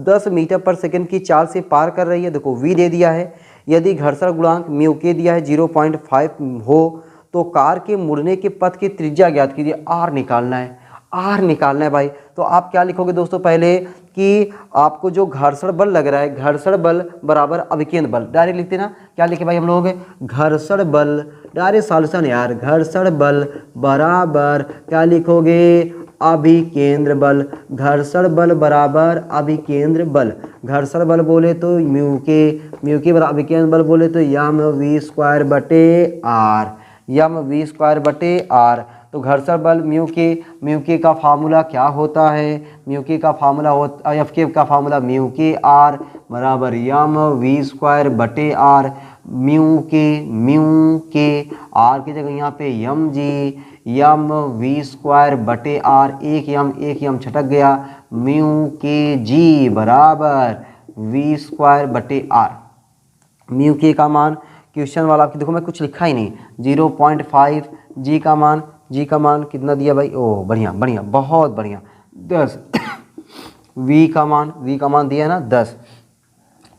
10 मीटर पर सेकंड की चाल से पार कर रही है। देखो वी दे दिया है, यदि घर्षण गुणांक म्यू के दिया है 0.5 हो, तो कार के मुड़ने के पथ की त्रिज्या ज्ञात कीजिए। आर निकालना है भाई। तो आप क्या लिखोगे दोस्तों, पहले कि आपको जो घर्षण बल लग रहा है, घर्षण बल बराबर अभिकेंद्र बल, डायरेक्ट लिखते ना, क्या लिखे भाई हम लोग, घर्षण बल, डायरेक्ट सॉल्यूशन यार, घर्षण बल बराबर क्या लिखोगे, अभिकेंद्र बल। घर्षण बल बराबर अभिकेंद्र बल, घर्षण बल बोले तो म्यू के बराबर अभिकेंद्र बल बोले तो यम वी स्क्वायर बटे आर, तो घर्षण बल म्यू के का फार्मूला क्या होता है, म्यू के का फार्मूला होता, एफ के का फार्मूला म्यू के आर बराबर यम वी स्क्वायर बटे आर। म्यू के आर की जगह यहाँ पे यम जी, यम वी स्क्वायर बटे आर, एक यम छटक गया, म्यू के जी बराबर वी स्क्वायर बटे आर। म्यू के का मान क्वेश्चन वाला आपकी देखो मैं कुछ लिखा ही नहीं, 0.5, जी का मान कितना दिया भाई, ओह बढ़िया बढ़िया बहुत बढ़िया 10। वी का मान दिया है ना 10,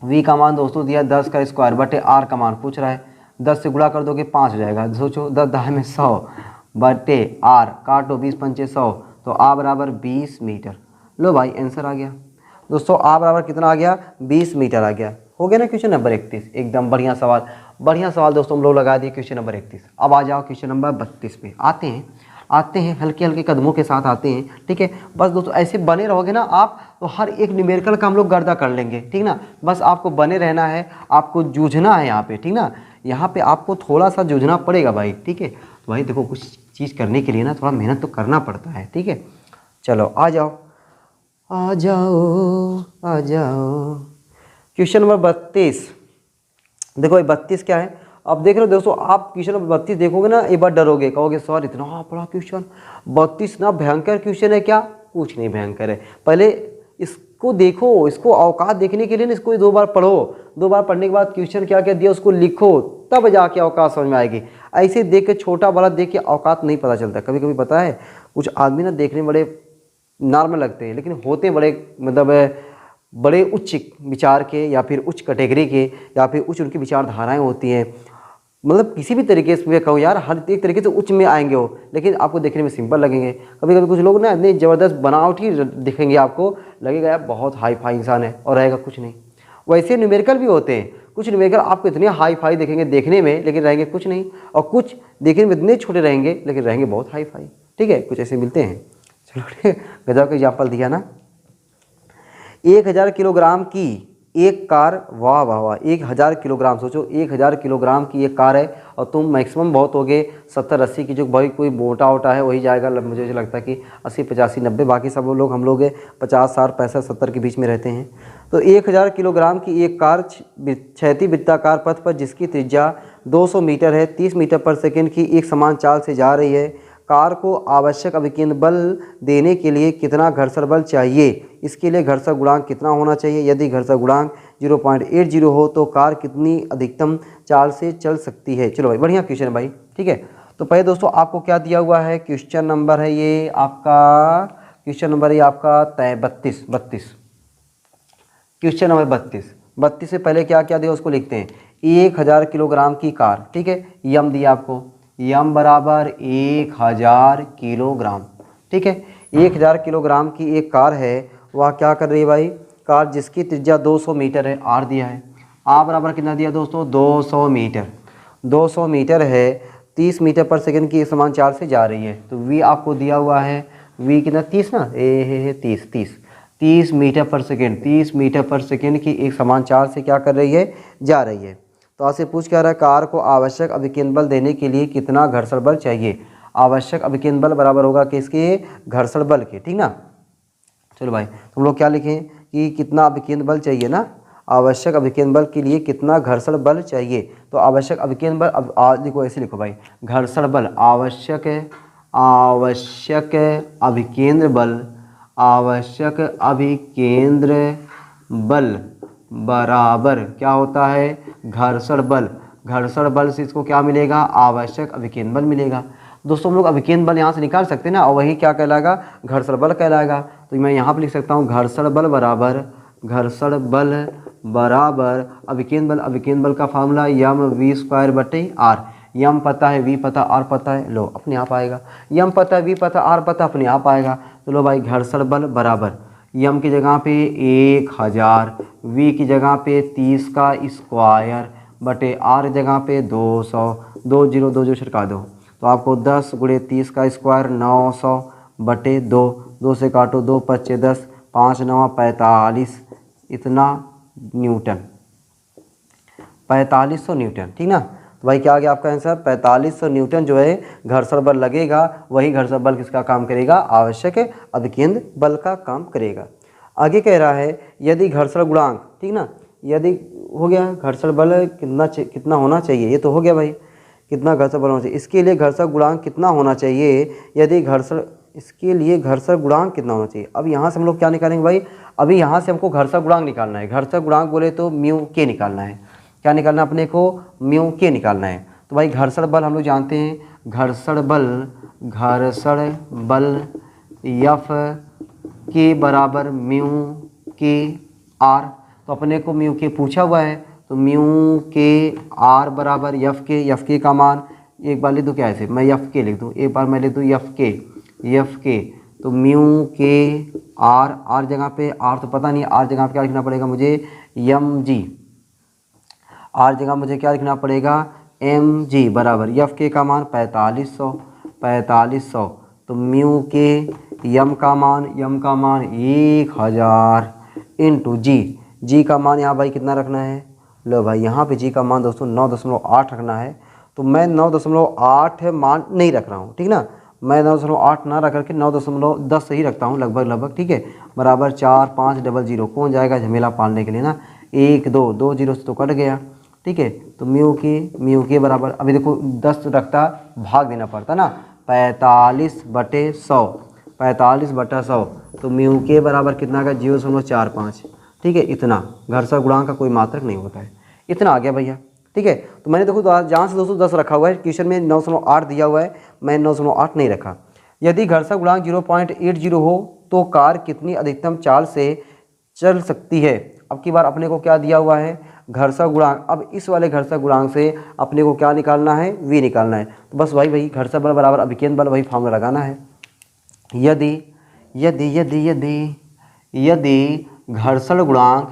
वी का मान दोस्तों दिया 10 का स्क्वायर बटे आर का मान पूछ रहा है, 10 से गुणा कर दोगे 5 हो जाएगा, सोचो 10 10 में 100 बटे आर, काटो 20 पंचे 100, तो आ बराबर 20 मीटर। लो भाई आंसर आ गया दोस्तों, आ बराबर कितना आ गया, 20 मीटर आ गया। हो गया ना क्वेश्चन नंबर 31, एकदम बढ़िया सवाल दोस्तों हम लोग लगा दिए क्वेश्चन नंबर 31। अब आ जाओ क्वेश्चन नंबर 32 पे आते हैं हल्के हल्के कदमों के साथ आते हैं, ठीक है। बस दोस्तों ऐसे बने रहोगे ना आप तो हर एक न्यूमेरिकल का हम लोग गर्दा कर लेंगे, ठीक ना। बस आपको बने रहना है, आपको जूझना है यहाँ पे, ठीक ना। यहाँ पे आपको थोड़ा सा जूझना पड़ेगा भाई, ठीक है। तो भाई देखो कुछ चीज़ करने के लिए ना थोड़ा मेहनत तो करना पड़ता है, ठीक है। चलो आ जाओ क्वेश्चन नंबर 32। देखो ये 32 क्या है, अब देख रहे हो दोस्तों, आप क्वेश्चन नंबर 32 देखोगे ना एक बार डरोगे, कहोगे सर इतना बड़ा क्वेश्चन, 32 ना भयंकर क्वेश्चन है क्या, कुछ नहीं भयंकर है। पहले इसको देखो, इसको औकात देखने के लिए ना इसको 2 बार पढ़ो, 2 बार पढ़ने के बाद क्वेश्चन क्या क्या दिया उसको लिखो, तब जाके औकात समझ में आएगी। ऐसे देख के छोटा बड़ा देख के औकात नहीं पता चलता। कभी कभी पता है कुछ आदमी ना देखने बड़े नॉर्मल लगते हैं लेकिन होते बड़े मतलब बड़े उच्च विचार के या फिर उच्च कैटेगरी के या फिर उच्च उनकी विचारधाराएं होती हैं, मतलब किसी भी तरीके से कहो यार हर एक तरीके से उच्च में आएंगे हो, लेकिन आपको देखने में सिंपल लगेंगे। कभी कभी कुछ लोग ना इतने ज़बरदस्त बनावटी दिखेंगे, आपको लगेगा यार बहुत हाई फाई इंसान है और रहेगा कुछ नहीं। वैसे न्यूमेरिकल भी होते हैं, कुछ न्यूमेरिकल आपको इतने हाई फाई देखेंगे देखने में लेकिन रहेंगे कुछ नहीं, और कुछ देखने में इतने छोटे रहेंगे लेकिन रहेंगे बहुत हाई फाई, ठीक है। कुछ ऐसे मिलते हैं। चलो ठीक है, गजब का एग्जाम्पल दिया ना। 1000 किलोग्राम की एक कार, वाह वाह वाह, 1000 किलोग्राम, सोचो 1000 किलोग्राम की एक कार है और तुम मैक्सिमम बहुत हो गए 70-80 की, जो भाई कोई मोटा वोटा है वही जाएगा, मुझे लगता है कि 80 85 90, बाकी सब लोग हम लोग 50 60 65 70 के बीच में रहते हैं। तो 1000 किलोग्राम की एक कार क्षैतिज वृत्ताकार पथ पर जिसकी त्रिज्या 200 मीटर है, 30 मीटर पर सेकेंड की एक समान चाल से जा रही है, कार को आवश्यक अभिकेंद्र बल देने के लिए कितना घर्षण बल चाहिए, इसके लिए घर्षण गुणांक कितना होना चाहिए, यदि घर्षण गुणांक 0.80 हो तो कार कितनी अधिकतम चाल से चल सकती है। चलो भाई बढ़िया क्वेश्चन है भाई, ठीक है। तो पहले दोस्तों आपको क्या दिया हुआ है, क्वेश्चन नंबर है ये आपका, क्वेश्चन नंबर है आपका 32 क्वेश्चन नंबर 32 से पहले क्या क्या दिया उसको लिखते हैं। 1000 किलोग्राम की कार, ठीक है, यम दिया आपको, यम बराबर 1000 किलोग्राम, ठीक है। 1000 किलोग्राम की एक कार है, वह क्या कर रही है भाई, कार जिसकी त्रिज्या 200 मीटर है, आर दिया है, आ बराबर कितना दिया दोस्तों 200 मीटर है, 30 मीटर पर सेकंड की समान चाल से जा रही है। तो वी आपको दिया हुआ है, वी कितना 30 ना, 30 मीटर पर सेकेंड, 30 मीटर पर सेकेंड की एक समान चाल से क्या कर रही है, जा रही है। तो आपसे पूछ क्या रहा है, कार को आवश्यक अभिकेंद्र बल देने के लिए कितना घर्षण बल चाहिए। आवश्यक अभिकेंद्र बल बराबर होगा किसके, घर्षण बल के, ठीक ना। चलो भाई तुम लोग क्या लिखें कि कितना अभिकेंद्र बल चाहिए ना, आवश्यक अभिकेंद्र बल के लिए कितना घर्षण बल चाहिए। तो आवश्यक अभिकेंद्र बल, अब देखो ऐसे लिखो भाई, घर्षण बल आवश्यक अभिकेंद्र बल बराबर क्या होता है, घर्षण बल से इसको क्या मिलेगा, आवश्यक अभिकेंद्र बल मिलेगा। दोस्तों हम लोग अभिकेंद्र बल यहाँ से निकाल सकते हैं ना, और वही क्या कहलाएगा, घर्षण बल कहलाएगा। तो मैं यहाँ पर लिख सकता हूँ घर्षण बल बराबर अभिकेंद्र बल का फार्मूला यम वी स्क्वायर बटे आर। यम पता है, वी पता, आर पता है, लो अपने आप आएगा, यम पता है, वी पता, आर पता, अपने आप आएगा। तो लो भाई घर्षण बल बराबर यम की जगह पे 1000, वी की जगह पे 30 का स्क्वायर बटे आर की जगह पे 200, 2 0 छिड़का दो तो आपको 10 × 30 का स्क्वायर 900 बटे 2 से काटो 2 × 5 = 10, 5 × 9 = 45, इतना न्यूटन, 4500 न्यूटन, ठीक ना। तो भाई क्या आ गया आपका आंसर, 4500 न्यूटन जो है घर्षण बल लगेगा, वही घर्षण बल किसका काम करेगा, आवश्यक अभिकेंद्र बल का काम करेगा। आगे कह रहा है यदि घर्षण गुणांक, ठीक ना, यदि हो गया घर्षण बल कितना होना चाहिए, ये तो हो गया भाई, कितना घर्षण बल होना चाहिए। इसके लिए घर्षण गुणांक कितना होना चाहिए, यदि घर्षण, इसके लिए घर्षण गुणांक कितना होना चाहिए। अब यहाँ से हम लोग क्या निकालेंगे भाई, अभी यहाँ से हमको घर्षण गुणांक निकालना है। घर्षण गुणांक बोले तो म्यू के निकालना है। क्या निकालना अपने को, म्यू के निकालना है। तो भाई घर्षण बल हम लोग जानते हैं, घर्षण बल एफ के बराबर म्यू के आर। तो अपने को म्यू के पूछा हुआ है, तो म्यू के आर बराबर एफ के का मान एक बार लिख दूँ क्या ऐसे, मैं एफ के लिख दूँ, एक बार मैं लिख दूँ एफ के। तो म्यू के आर जगह पे, आर तो पता नहीं, आर जगह पे क्या लिखना पड़ेगा मुझे, एम जी। आर जगह मुझे क्या लिखना पड़ेगा, एम जी बराबर एफ के का मान 4500। तो म्यू के यम का मान 1000 इंटू जी का मान यहाँ भाई कितना रखना है, लो भाई यहाँ पे जी का मान दोस्तों 9.8 रखना है। तो मैं 9.8 मान नहीं रख रहा हूँ, ठीक ना, मैं 9.8 ना रख करके 9.10 ही रखता हूँ लगभग, ठीक है। बराबर 4500, कौन जाएगा झमेला पालने के लिए ना, 1 2 0 से तो कट गया, ठीक है। तो म्यू के बराबर, अभी देखो 10 रखता भाग देना पड़ता ना, 45/100, तो म्यू के बराबर कितना का 0.45, ठीक है। इतना घर्षण गुणांक का कोई मात्रक नहीं होता है, इतना आ गया भैया, ठीक है। तो मैंने देखो जहाँ से दोस्तों 10 रखा हुआ है, क्वेश्चन में 9.8 दिया हुआ है, मैं 9.8 नहीं रखा। यदि घर्षण गुणांक 0.80 हो तो कार कितनी अधिकतम चाल से चल सकती है। अब की बार अपने को क्या दिया हुआ है, घर्षण गुणांक। अब इस वाले घर्षण गुणांक से अपने को क्या निकालना है, v निकालना है। तो बस भाई घर्षण बल बराबर अभिकेंद्र बल, वही फॉर्मूला लगाना है। यदि घर्षण गुणांक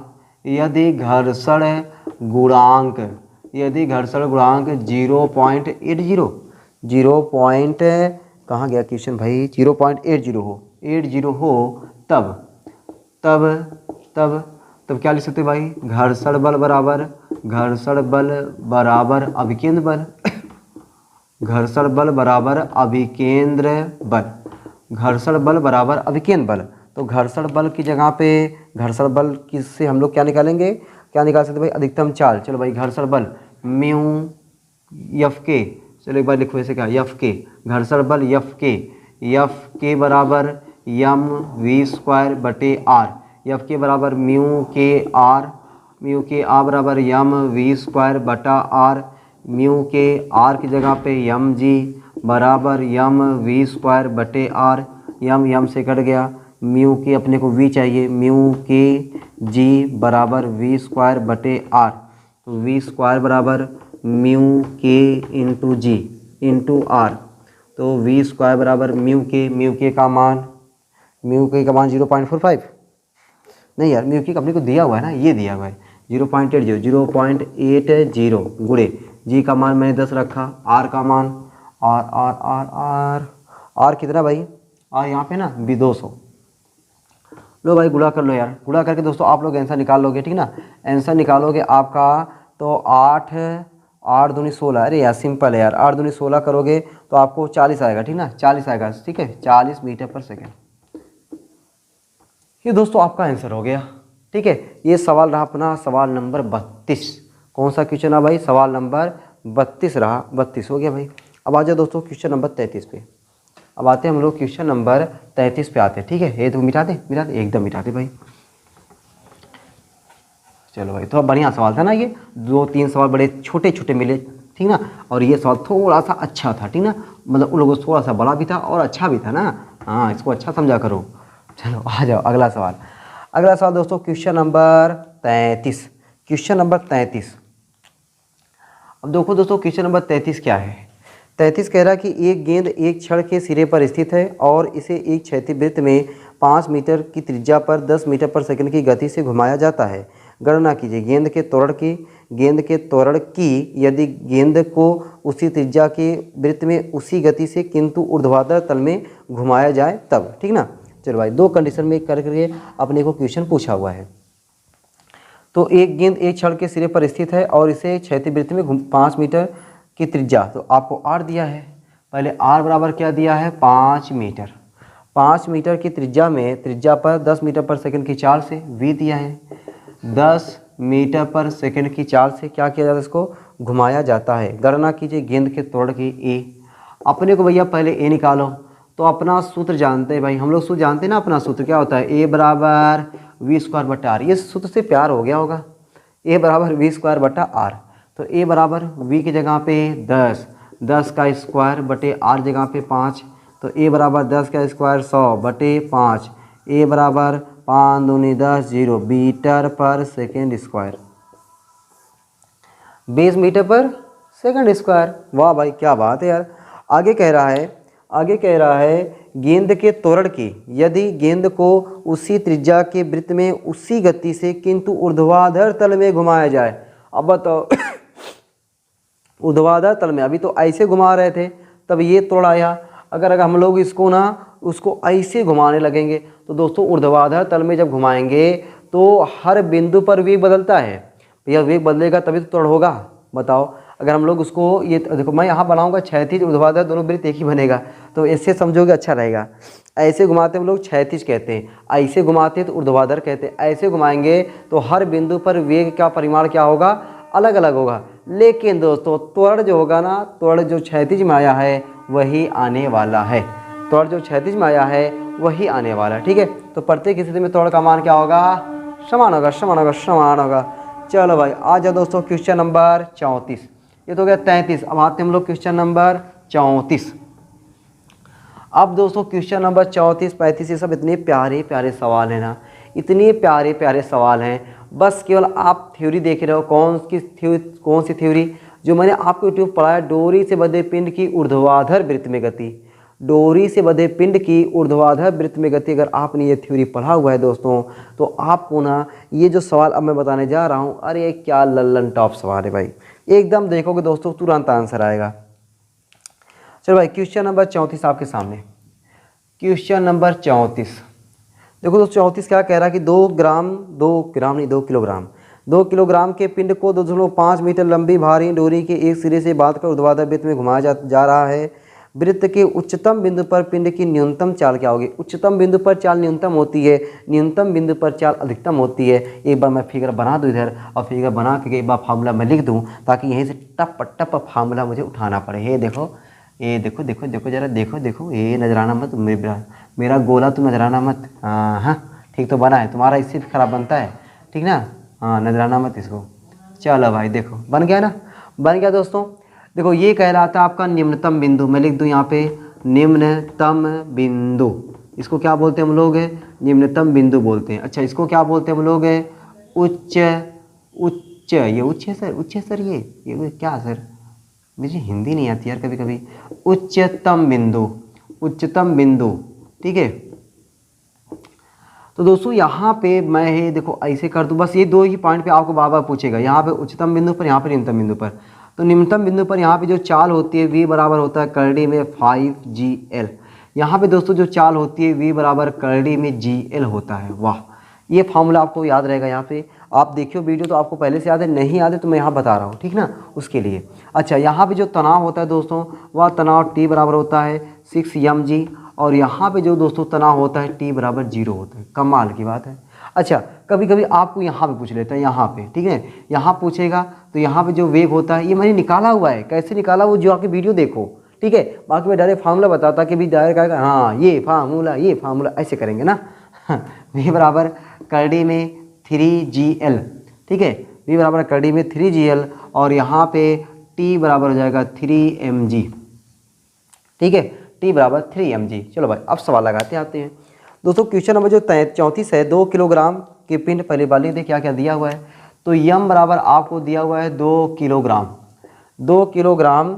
0.80 कहाँ गया क्वेश्चन भाई, 0.80 हो तब क्या लिख सकते भाई, घर्षण बल बराबर अभिकेंद्र बल, घर्षण बल बराबर अभिकेंद्र बल। तो घर्षण बल की जगह पे घर्षण बल किससे हम लोग क्या निकालेंगे, क्या निकाल सकते भाई, अधिकतम चाल। चलो भाई घर्षण बल म्यू एफ के, चलो एक बार लिखो ऐसे क्या, एफ के, घर्षण बल एफ के बराबर एम वी स्क्वायर बटे आर। एफ के बराबर म्यू के आर बराबर एम वी स्क्वायर बटा आर। म्यू के आर की जगह पे एम जी बराबर एम वी स्क्वायर बटे आर। एम से कट गया, म्यू के अपने को वी चाहिए, म्यू के जी बराबर वी स्क्वायर बटे आर। तो वी स्क्वायर बराबर म्यू के इंटू जी इंटू आर। तो वी स्क्वायर बराबर म्यू के का मान 0.45 नहीं यार, म्यू के अपने को दिया हुआ है ना, ये दिया हुआ है 0.80 गुणे जी का मान मैंने 10 रखा, आर का मान आर कितना भाई, आर यहाँ पे ना 200। लो भाई गुणा कर लो यार, गुणा करके दोस्तों आप लोग आंसर निकाल लोगे, ठीक ना। आंसर निकालोगे आपका तो 8 दूनी 16, अरे यार सिंपल है यार, 8 दूनी 16 करोगे तो आपको 40 आएगा, ठीक ना, 40 आएगा, ठीक है, 40 मीटर पर सेकेंड। ये दोस्तों आपका आंसर हो गया, ठीक है। ये सवाल रहा अपना सवाल नंबर 32। कौन सा क्वेश्चन है भाई, सवाल नंबर 32 रहा, 32 हो गया भाई। अब आ जाओ दोस्तों क्वेश्चन नंबर 33 पे। अब आते हैं हम लोग क्वेश्चन नंबर 33 पे आते हैं, ठीक है। ये तो मिटा दे एकदम मिटा दे भाई। चलो भाई थोड़ा बढ़िया सवाल था ना, ये 2-3 सवाल बड़े छोटे छोटे मिले, ठीक ना, और ये सवाल थोड़ा सा अच्छा था, ठीक ना, मतलब उन लोगों को थोड़ा सा बड़ा भी था और अच्छा भी था ना, हाँ इसको अच्छा समझा करो। चलो आ जाओ अगला सवाल दोस्तों, क्वेश्चन नंबर 33। क्वेश्चन नंबर 33, अब देखो दोस्तों क्वेश्चन नंबर 33 क्या है। 33 कह रहा है कि एक गेंद एक छड़ के सिरे पर स्थित है और इसे एक क्षैतिज वृत्त में 5 मीटर की त्रिज्या पर 10 मीटर पर सेकंड की गति से घुमाया जाता है। गणना कीजिए गेंद के त्वरण की यदि गेंद को उसी त्रिज्या के वृत्त में उसी गति से किंतु ऊर्ध्वाधर तल में घुमाया जाए तब, ठीक ना। चलो भाई 2 कंडीशन में करके अपने को क्वेश्चन पूछा हुआ है। तो एक गेंद एक छड़ के सिरे पर स्थित है और इसे क्षैतिज वृत्त में 5 मीटर की त्रिज्या, तो आपको आर दिया है, पहले आर बराबर क्या दिया है 5 मीटर। 5 मीटर की त्रिज्या में त्रिज्या पर 10 मीटर पर सेकंड की चाल से वी दिया है, 10 मीटर पर सेकंड की चाल से क्या किया जाता है, इसको घुमाया जाता है। गणना कीजिए गेंद के त्वरण की ए। अपने को भैया पहले ए निकालो, तो अपना सूत्र जानते हैं भाई, हम लोग सूत्र जानते हैं ना, अपना सूत्र क्या होता है, ए बराबर वी स्क्वायर बटा आर। ये सूत्र से प्यार हो गया होगा, ए बराबर वी स्क्वायर बटा आर। तो ए बराबर वी की जगह पे 10 का स्क्वायर बटे आर जगह पे 5, तो ए बराबर 10 का स्क्वायर 100 बटे 5। ए बराबर 5 दूनी 10 0 मीटर पर सेकेंड स्क्वायर, 20 मीटर पर सेकंड स्क्वायर। वाह भाई क्या बात है यार। आगे कह रहा है गेंद के त्वरण की, यदि गेंद को उसी त्रिज्या के वृत्त में उसी गति से किंतु ऊर्ध्वाधर तल में घुमाया जाए। अब बताओ ऊर्ध्वाधर तल में, अभी तो ऐसे घुमा रहे थे तब ये त्वरण आया, अगर हम लोग इसको ना उसको ऐसे घुमाने लगेंगे तो दोस्तों ऊर्ध्वाधर तल में जब घुमाएंगे तो हर बिंदु पर वेग बदलता है भैया, वेग बदलेगा तभी तो त्वरण होगा। बताओ अगर हम लोग उसको, ये देखो मैं यहाँ बनाऊंगा क्षैतिज ऊर्ध्वाधर दोनों वृत्त एक ही बनेगा, तो ऐसे समझोगे अच्छा रहेगा। ऐसे घुमाते हम लोग क्षैतिज कहते हैं, ऐसे घुमाते तो ऊर्ध्वाधर कहते हैं। ऐसे घुमाएंगे तो हर बिंदु पर वेग का परिमाण क्या होगा, अलग अलग होगा। लेकिन दोस्तों त्वरण जो होगा ना, त्वरण जो क्षैतिज में आया है वही आने वाला है, त्वरण जो क्षैतिज में आया है वही आने वाला है। ठीक है, तो प्रत्येक स्थिति में त्वरण का मान क्या होगा, समान होगा, समान होगा, समान होगा। चलो भाई आ जाओ दोस्तों क्वेश्चन नंबर 34, ये तो हो गया 33। अब आते हैं हम लोग क्वेश्चन नंबर 34। अब दोस्तों क्वेश्चन नंबर 34 35 ये सब इतने प्यारे प्यारे सवाल हैं ना, इतने प्यारे प्यारे सवाल हैं। बस केवल आप थ्योरी देख रहे हो, कौन सी थ्योरी, जो मैंने आपको यूट्यूब पढ़ाया, डोरी से बंधे पिंड की ऊर्ध्वाधर वृत्त में गति। डोरी से बंधे पिंड की ऊर्ध्वाधर वृत्त में गति, अगर आपने ये थ्योरी पढ़ा हुआ है दोस्तों, तो आपको ना ये जो सवाल अब मैं बताने जा रहा हूँ, अरे क्या लल्लन टॉप सवाल है भाई, एकदम देखोगे दोस्तों तुरंत आंसर आएगा। चलो भाई क्वेश्चन नंबर 34 आपके सामने, क्वेश्चन नंबर 34 देखो दोस्तों। 34 क्या कह रहा है कि 2 किलोग्राम के पिंड को 2.5 मीटर लंबी भारी डोरी के एक सिरे से बांधकर ऊर्ध्वाधर वृत्त में घुमाया जा रहा है। वृत्त के उच्चतम बिंदु पर पिंड की न्यूनतम चाल क्या होगी। उच्चतम बिंदु पर चाल न्यूनतम होती है, न्यूनतम बिंदु पर चाल अधिकतम होती है। एक बार मैं फिगर बना दूँ इधर, और फिगर बना के एक बार फार्मूला मैं लिख दूँ, ताकि यहीं से टप टप फार्मूला मुझे उठाना पड़े। ये देखो, ये देखो देखो देखो जरा देखो देखो, ये नजराना मत, मेरा गोला तुम नजराना मत। हाँ ठीक तो बना है, तुम्हारा इससे भी खराब बनता है, ठीक ना। हाँ नजराना मत इसको। चलो भाई देखो बन गया ना, बन गया दोस्तों। देखो ये कह रहा था आपका निम्नतम बिंदु, मैं लिख दूँ यहाँ पे निम्नतम बिंदु, इसको क्या बोलते हैं हम लोग, निम्नतम बिंदु बोलते हैं। अच्छा इसको क्या बोलते हैं हम लोग, उच्च ये उच्च है सर, उच्च है सर, ये क्या सर, मुझे हिंदी नहीं आती यार कभी कभी। उच्चतम बिंदु, ठीक है। तो दोस्तों यहाँ पे मैं ये देखो ऐसे कर दूँ, बस ये दो ही पॉइंट पे आपको बार बार पूछेगा, यहाँ पे उच्चतम बिंदु पर, यहाँ पे निम्नतम बिंदु पर। तो निम्नतम बिंदु पर यहाँ पे जो चाल होती है v बराबर होता है करड़ी में 5gl। यहाँ पे दोस्तों जो चाल होती है v बराबर करड़ी में gl होता है। वाह, ये फार्मूला आपको याद रहेगा। यहाँ पे आप देखियो वीडियो तो आपको पहले से याद है, नहीं याद है तो मैं यहाँ बता रहा हूँ, ठीक ना, उसके लिए। अच्छा यहाँ पे जो तनाव होता है दोस्तों, वह तनाव T बराबर होता है 6mg, और यहाँ पे जो दोस्तों तनाव होता है T बराबर 0 होता है। कमाल की बात है। अच्छा कभी कभी आपको यहाँ पे पूछ लेता है, यहाँ पे, ठीक है, यहाँ पूछेगा तो यहाँ पे जो वेग होता है ये मैंने निकाला हुआ है, कैसे निकाला वो जो आके वीडियो देखो, ठीक है। बाकी मैं डायरेक्ट फार्मूला बताता कि भी डायरेक्ट आएगा, हाँ ये फार्मूला ऐसे करेंगे ना। v बराबर करड़ी में 3gl, ठीक है, v बराबर करड़ी में 3gl, और यहाँ पे T बराबर हो जाएगा 3mg, ठीक है, T बराबर 3mg। चलो भाई अब सवाल लगाते आते हैं दोस्तों। क्वेश्चन नंबर जो 34 है, 2 किलोग्राम के पिंड, पहले वाले देखिए क्या क्या दिया हुआ है। तो यम बराबर आपको दिया हुआ है 2 किलोग्राम। 2 किलोग्राम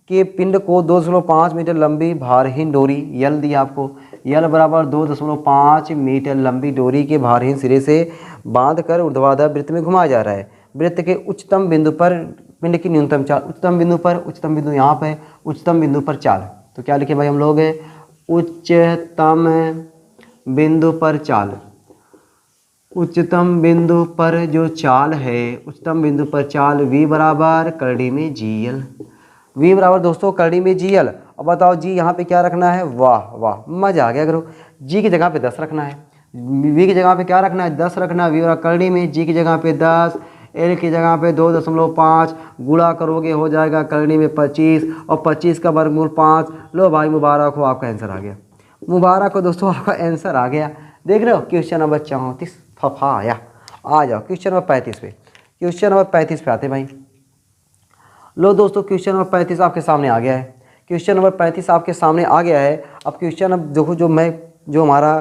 के पिंड को 2.5 मीटर लंबी भारहीन डोरी, यल दिया आपको, यल बराबर 2.5 मीटर लंबी डोरी के भारहीन सिरे से बांधकर ऊर्ध्वाधर वृत्त में घुमाया जा रहा है। वृत्त के उच्चतम बिंदु पर पिंड की न्यूनतम चाल, उच्चतम बिंदु यहाँ पे, उच्चतम बिंदु पर चाल, तो क्या लिखे भाई हम लोग, उच्चतम बिंदु पर चाल। उच्चतम बिंदु पर जो चाल है, उच्चतम बिंदु पर चाल v बराबर करड़ी में gl, v बराबर दोस्तों करड़ी में gl। अब बताओ g यहाँ पे क्या रखना है, वाह वाह मजा आ गया करो, g की जगह पे 10 रखना है, v की जगह पे क्या रखना है, 10 रखना है, v बराबर करड़ी में g की जगह पे 10, एल की जगह पे 2.5 गुणा करोगे हो जाएगा करनी में 25 और 25 का वर्गमूल 5। लो भाई मुबारक हो, आपका आंसर आ गया। मुबारक हो दोस्तों, आपका आंसर आ गया। देख रहे हो क्वेश्चन नंबर 34 फफा आया। आ जाओ क्वेश्चन नंबर 35 पे। क्वेश्चन नंबर 35 पे आते भाई। लो दोस्तों क्वेश्चन नंबर 35 आपके सामने आ गया है। क्वेश्चन नंबर 35 आपके सामने आ गया है। अब क्वेश्चन अब देखो, जो हमारा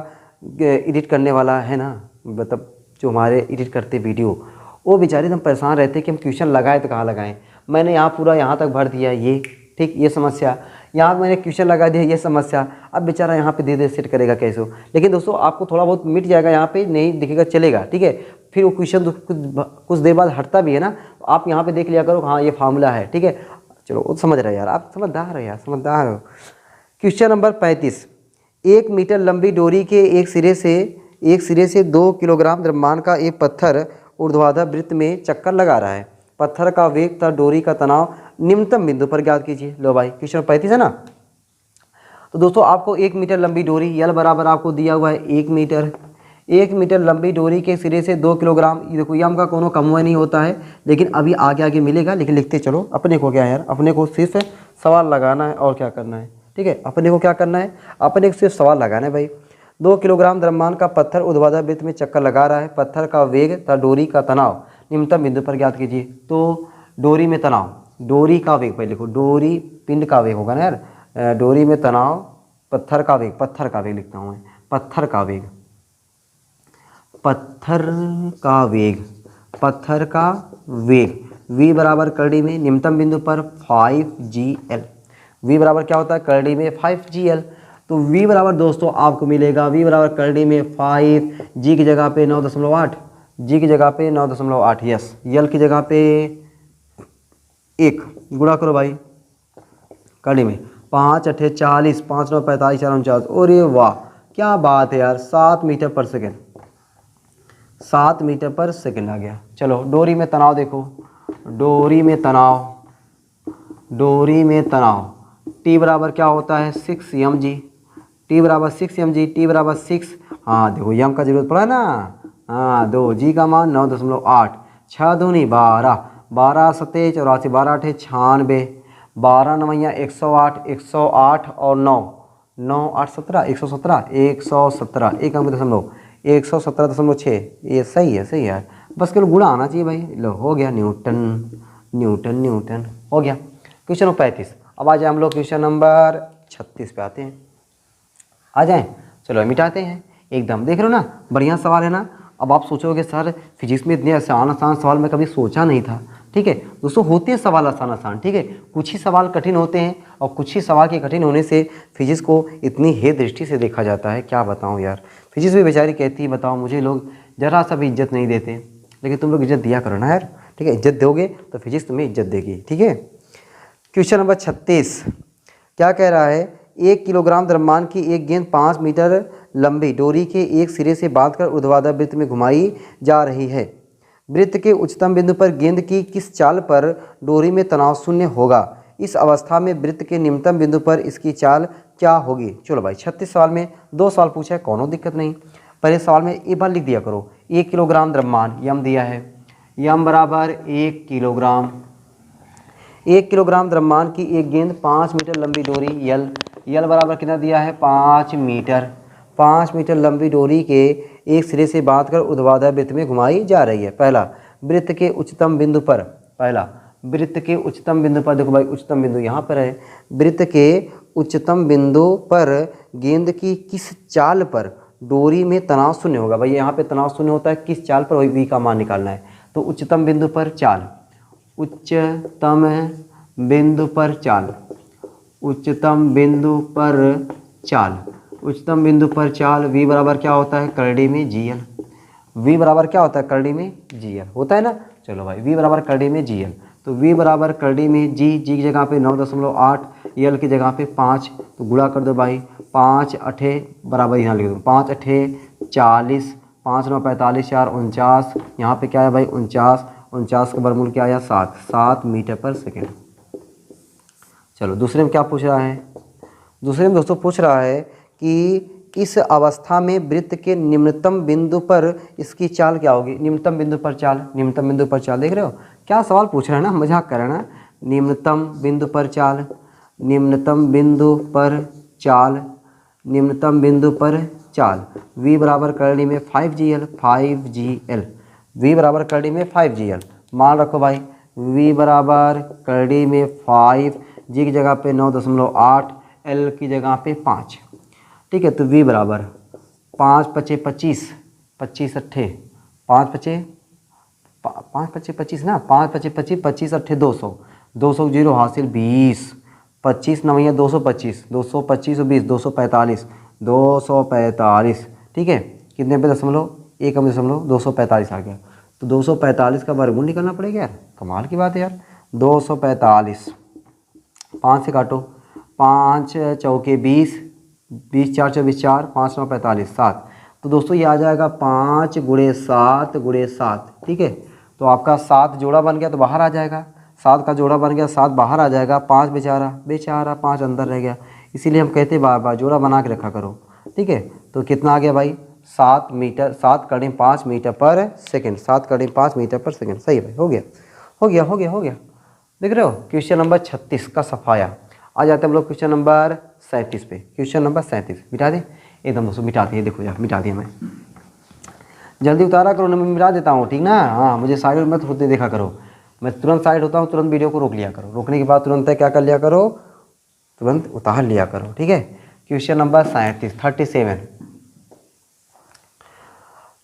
एडिट करने वाला है ना, मतलब जो हमारे एडिट करते वीडियो, वो बेचारे एकदम परेशान रहते कि हम क्वेश्चन लगाए तो कहाँ लगाएं। मैंने यहाँ पूरा यहाँ तक भर दिया ये, ठीक, ये समस्या। यहाँ मैंने क्वेश्चन लगा दिया, ये समस्या। अब बेचारा यहाँ पे धीरे सेट करेगा कैसे हो। लेकिन दोस्तों आपको थोड़ा बहुत मिट जाएगा, यहाँ पे नहीं दिखेगा चलेगा, ठीक है। फिर वो क्वेश्चन कुछ देर बाद हटता भी है ना, तो आप यहाँ पे देख लिया करो, हाँ ये फार्मूला है, ठीक है। चलो वो समझ रहे यार, आप समझदार हो यार, समझदार हो। Question number 35। 1 मीटर लंबी डोरी के एक सिरे से 2 किलोग्राम द्रव्यमान का एक पत्थर ऊर्ध्वाधर वृत्त में चक्कर लगा रहा है। पत्थर का वेग तथा डोरी का तनाव निम्नतम बिंदु पर ज्ञात कीजिए। लो भाई क्वेश्चन 35 है ना। तो दोस्तों आपको 1 मीटर लंबी डोरी, यल बराबर आपको दिया हुआ है 1 मीटर। 1 मीटर लंबी डोरी के सिरे से 2 किलोग्राम, ये देखो यम का कोनो कम हुआ नहीं होता है, लेकिन अभी आगे आगे मिलेगा। लेकिन लिखते चलो, अपने को क्या यार, अपने को सिर्फ सवाल लगाना है और क्या करना है, ठीक है। अपने को क्या करना है, अपने को सिर्फ सवाल लगाना है भाई। 2 किलोग्राम द्रव्यमान का पत्थर ऊर्ध्वाधर वृत्त में चक्कर लगा रहा है। पत्थर का वेग तथा डोरी का तनाव निम्नतम बिंदु पर ज्ञात कीजिए। तो डोरी में तनाव, डोरी का वेग पहले लिखो, डोरी पिंड का वेग होगा ना यार, डोरी में तनाव, पत्थर का वेग, पत्थर का वेग लिखता हूँ मैं, पत्थर का वेग, पत्थर का वेग, पत्थर का वेग। v बराबर करड़ी में निम्नतम बिंदु पर 5gl। v बराबर क्या होता है करड़ी में 5gl। तो v बराबर दोस्तों आपको मिलेगा, v बराबर करड़ी में 5, g की जगह पे 9.8, g की जगह पे 9.8, यस, यल की जगह पे 1 गुणा करो भाई करड़ी में 5 8 40, 5 9 45 4 49। अरे वाह क्या बात है यार, 7 मीटर पर सेकेंड, 7 मीटर पर सेकेंड आ गया। चलो डोरी में तनाव देखो, डोरी में तनाव, डोरी में तनाव T बराबर क्या होता है 6 mg, T बराबर 6 mg, T बराबर 6, हाँ देखो यम का जरूरत पड़ा ना, हाँ 2, G का मान 9.8, 6 दूनी 12, 12 7 84, 12 8 96, 12 9 108, 108 और 9 9 8 17, 117, 117, एक अंक दशमलव 117.6, ये सही है, सही है यार, बस केवल गुणा आना चाहिए भाई। लो हो गया, न्यूटन न्यूटन न्यूटन हो गया। Question number 35। अब आ जाए हम लोग क्वेश्चन नंबर 36 पे आते हैं, आ जाएं। चलो मिटाते हैं एकदम, देख रहे हो ना बढ़िया सवाल है ना। अब आप सोचोगे सर फिजिक्स में इतने आसान आसान सवाल मैं कभी सोचा नहीं था, ठीक है दोस्तों, होते हैं सवाल आसान आसान, ठीक है, कुछ ही सवाल कठिन होते हैं और कुछ ही सवाल के कठिन होने से फिजिक्स को इतनी हे दृष्टि से देखा जाता है, क्या बताऊं यार। फिजिक्स भी बेचारी कहती है बताओ मुझे लोग जरा सा भी इज्जत नहीं देते, लेकिन तुम लोग इज्जत दिया करो ना यार, ठीक है, इज्जत दोगे तो फिजिक्स तुम्हें इज्जत देगी, ठीक है। क्वेश्चन नंबर 36 क्या कह रहा है, 1 किलोग्राम द्रव्यमान की एक गेंद 5 मीटर लंबी डोरी के एक सिरे से बांधकर ऊर्ध्वाधर वृत्त में घुमाई जा रही है। वृत्त के उच्चतम बिंदु पर गेंद की किस चाल पर डोरी में तनाव शून्य होगा। इस अवस्था में वृत्त के निम्नतम बिंदु पर इसकी चाल क्या होगी। चलो भाई 36 सवाल में 2 सवाल पूछा है, कोनो दिक्कत नहीं। पहले सवाल में एक बार लिख दिया करो, 1 किलोग्राम द्रव्यमान यम दिया है, यम बराबर 1 किलोग्राम, 1 किलोग्राम द्रव्यमान की एक गेंद 5 मीटर लंबी डोरी यल, यल बराबर कितना दिया है 5 मीटर, 5 मीटर लंबी डोरी के एक सिरे से बांधकर ऊर्ध्वाधर वृत्त में घुमाई जा रही है। पहला वृत्त के उच्चतम बिंदु पर, पहला वृत्त के उच्चतम बिंदु पर, देखो भाई उच्चतम बिंदु यहाँ पर है, वृत्त के उच्चतम बिंदु पर गेंद की किस चाल पर डोरी में तनाव शून्य होगा। भाई यहाँ पे तनाव शून्य होता है, किस चाल पर वी का मान निकालना है। तो उच्चतम बिंदु पर चाल, उच्चतम बिंदु पर चाल, उच्चतम बिंदु पर चाल, उच्चतम बिंदु पर चाल v बराबर क्या होता है करड़ी में gl, v बराबर क्या होता है करड़ी में gl होता है ना। चलो भाई v बराबर करड़ी में gl, तो v बराबर करड़ी में g की जगह पे 9.8, l की जगह पे 5, तो गुणा कर दो भाई, 5 8 बराबर यहाँ लिख दो, 5 8 40, 5 9 45 4 49, यहाँ पे क्या है भाई 49, 49 का वर्गमूल क्या आया 7, 7 मीटर पर सेकेंड। चलो दूसरे में क्या पूछ रहा है, दूसरे में दोस्तों पूछ रहा है कि इस अवस्था में वृत्त के निम्नतम बिंदु पर इसकी चाल क्या होगी? निम्नतम बिंदु पर चाल, निम्नतम बिंदु पर चाल, देख रहे हो क्या सवाल पूछ रहे हैं ना, मजाक कर रहे हैं ना। निम्नतम बिंदु पर चाल, निम्नतम बिंदु पर चाल, निम्नतम बिंदु पर चाल। v बराबर करनी में 5gl, 5gl, v बराबर करनी में 5gl। मान रखो भाई v बराबर करनी में 5, g की जगह पे 9.8, l की जगह पे 5। ठीक है, तो v बराबर 5 पचे 25, 25 अट्ठे 5 पचे 25 ना, 5 पचे 25, 25 अट्ठे 200, 200 जीरो हासिल 20, 25 नवैया 225, 225 और 20 245, 245। ठीक है, कितने पे दशमलव, एक हम दशमलव 245 आ गया। तो 245 का वर्गमूल निकालना पड़ेगा यार, कमाल की बात है यार। 245 5 से काटो, 5 चौके 20, 20 4 24 4, 5 9 45 7। तो दोस्तों ये आ जाएगा 5 गुणे 7 गुणे 7। ठीक है, तो आपका 7 जोड़ा बन गया तो बाहर आ जाएगा, 7 का जोड़ा बन गया, 7 बाहर आ जाएगा, 5 बेचारा बेचारा 5 अंदर रह गया। इसीलिए हम कहते हैं बार बार जोड़ा बना के रखा करो। ठीक है, तो कितना आ गया भाई 7 मीटर, 7 कड़ी 5 मीटर पर सेकंड, 7 कड़ी 5 मीटर पर सेकंड। सही भाई, हो गया हो गया हो गया हो गया। देख रहे हो क्वेश्चन नंबर 36 का सफाया। आ जाते हैं हम लोग क्वेश्चन नंबर 37 पे। क्वेश्चन नंबर 37 मिटा दें एकदम दोस्तों, मिटा दिए, देखो यार मिटा दिया मैं, जल्दी उतारा करो ना, मैं मिटा देता हूँ ठीक ना। हाँ, मुझे साइड मत होते देखा करो, मैं तुरंत साइड होता हूँ, तुरंत वीडियो को रोक लिया करो, रोकने के बाद तुरंत क्या कर लिया करो, तुरंत उतार लिया करो। ठीक है, क्वेश्चन नंबर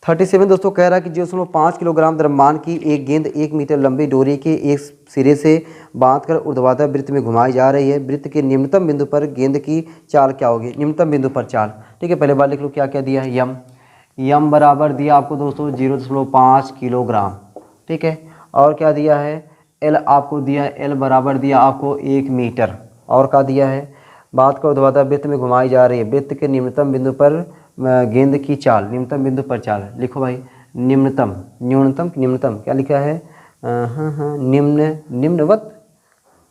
37 दोस्तों कह रहा है कि 0.5 किलोग्राम द्रव्यमान की एक गेंद 1 मीटर लंबी डोरी के एक सिरे से बांधकर ऊर्ध्वाधर वृत्त में घुमाई जा रही है। वृत्त के निम्नतम बिंदु पर गेंद की चाल क्या होगी? निम्नतम बिंदु पर चाल। ठीक है, पहले बार लिख लो क्या क्या दिया है। यम बराबर दिया आपको दोस्तों 0.5 किलोग्राम। ठीक है, और क्या दिया है? एल आपको दिया है, एल बराबर दिया आपको 1 मीटर। और क्या दिया है? बात को ऊर्ध्वाधर वृत्त में घुमाई जा रही है, वृत्त के निम्नतम बिंदु पर गेंद की चाल, निम्नतम बिंदु पर चाल। लिखो भाई निम्नतम, न्यूनतम निम्नतम क्या लिखा है? हाँ निम्नवत,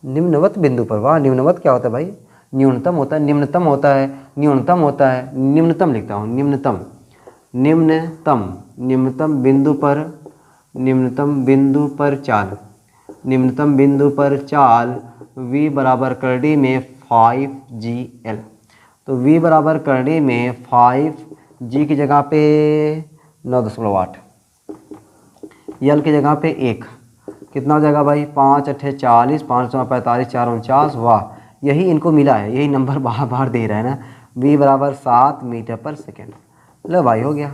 निम्नवत बिंदु पर। वाह, निम्नवत क्या होता है भाई? न्यूनतम होता है, निम्नतम होता है, न्यूनतम होता है, निम्नतम लिखता हूँ, निम्नतम, निम्नतम, निम्नतम बिंदु पर, निम्नतम बिंदु पर चाल, निम्नतम बिंदु पर चाल। v बराबर करड़ी में 5gl। तो v बराबर करड़ी में 5, g की जगह पे 9.8, l की जगह पे 1, कितना हो जाएगा भाई? 5 अट्ठे 40, 5 9 45, 4 49। वाह, यही इनको मिला है, यही नंबर बार बार दे रहा है ना। v बराबर 7 मीटर पर सेकेंड। लो भाई हो गया,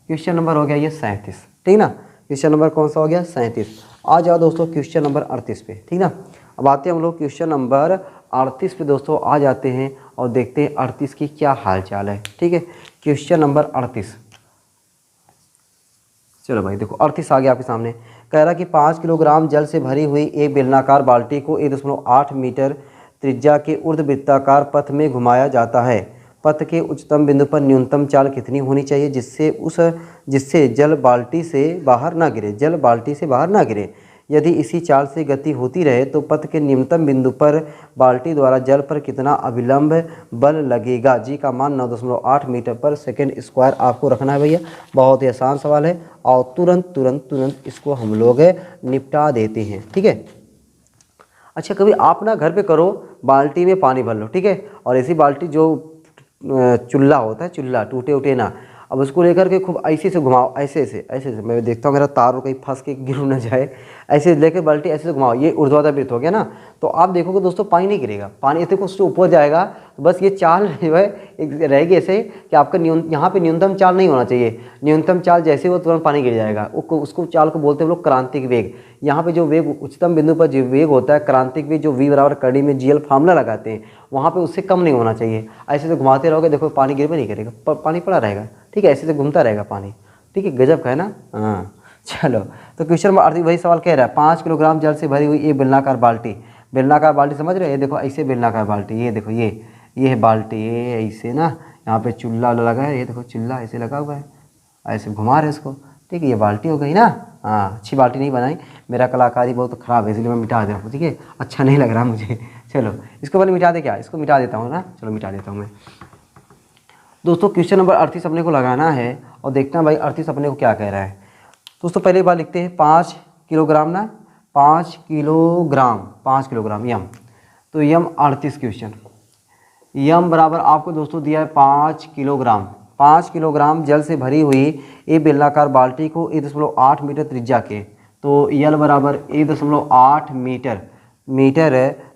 क्वेश्चन नंबर हो गया ये 37। ठीक ना, क्वेश्चन नंबर कौन सा हो गया? 37। आ जाओ दोस्तों क्वेश्चन नंबर 38 पे। ठीक ना, अब आते हैं हम लोग क्वेश्चन नंबर 38 पे दोस्तों, आ जाते हैं और देखते हैं 38 की क्या हाल चाल है। ठीक है, क्वेश्चन नंबर 38। चलो भाई देखो 38 आ गया आपके सामने। कह रहा कि 5 किलोग्राम जल से भरी हुई एक बेलनाकार बाल्टी को 1.8 मीटर त्रिज्या के ऊर्ध्ववृत्ताकार पथ में घुमाया जाता है। पथ के उच्चतम बिंदु पर न्यूनतम चाल कितनी होनी चाहिए जिससे जल बाल्टी से बाहर ना गिरे, जल बाल्टी से बाहर ना गिरे? यदि इसी चाल से गति होती रहे तो पथ के निम्नतम बिंदु पर बाल्टी द्वारा जल पर कितना अविलंब बल लगेगा? जी का मान 9.8 मीटर पर सेकेंड स्क्वायर आपको रखना है भैया। बहुत ही आसान सवाल है और तुरंत तुरंत तुरंत इसको हम लोग निपटा देते हैं। ठीक है, अच्छा कभी आप ना घर पे करो, बाल्टी में पानी भर लो। ठीक है, और ऐसी बाल्टी जो चूल्हा होता है, चूल्हा टूटे उटे ना, अब उसको लेकर के खूब ऐसे से घुमाओ, ऐसे से मैं देखता हूँ मेरा तार कहीं फंस के गिर न जाए, ऐसे लेकर बाल्टी ऐसे से घुमाओ, ये ऊर्ध्वाधर वृत्त हो गया ना। तो आप देखोगे दोस्तों पानी नहीं गिरेगा, पानी ऐसे उससे ऊपर जाएगा। तो बस ये चाल जो है एक रहेगी ऐसे कि आपका यहाँ पे न्यूनतम चाल नहीं होना चाहिए। न्यूनतम चाल जैसे वो तुरंत पानी गिर जाएगा, उसको चाल को बोलते हैं लोग क्रांतिक वेग। यहाँ पे जो वेग उच्चतम बिंदु पर जो वेग होता है क्रांतिक वेग, जो v बराबर कड़ी में GL फार्मूला लगाते हैं, वहाँ पे उससे कम नहीं होना चाहिए। ऐसे से घुमाते रहोगे देखो पानी गिर पे नहीं गिरेगा, पानी पड़ा रहेगा। ठीक है, ऐसे से घूमता रहेगा पानी। ठीक है, गजब का है ना। हाँ चलो, तो क्वेश्चन नंबर 38 वही सवाल कह रहा है 5 किलोग्राम जल से भरी हुई एक बेलनाकार बाल्टी, बेलनाकार बाल्टी समझ रहे हो? ये देखो ऐसे बेलनाकार बाल्टी, ये देखो ये है बाल्टी, ये ऐसे ना, यहाँ पे चूल्हा लगा है, ये देखो चूल्हा ऐसे लगा हुआ है, ऐसे घुमा रहे इसको। ठीक है, ये बाल्टी हो गई ना। हाँ, अच्छी बाल्टी नहीं बनाई, मेरा कलाकारी बहुत ख़राब है इसलिए मैं मिटा दे रहा हूँ। ठीक है, अच्छा नहीं लग रहा मुझे। चलो इसको पहले मिटा दे, क्या इसको मिटा देता हूँ ना, चलो मिटा देता हूँ मैं। दोस्तों क्वेश्चन नंबर 38 अपने को लगाना है और देखना है भाई 38 अपने को क्या कह रहा है। दोस्तों पहले बार लिखते हैं 5 किलोग्राम ना, 5 किलोग्राम यम। तो यम 38 क्वेश्चन, यम बराबर आपको दोस्तों दिया है 5 किलोग्राम। 5 किलोग्राम जल से भरी हुई ये बेलनाकार बाल्टी को 1.8 मीटर त्रिज्या के, तो यल बराबर 1.8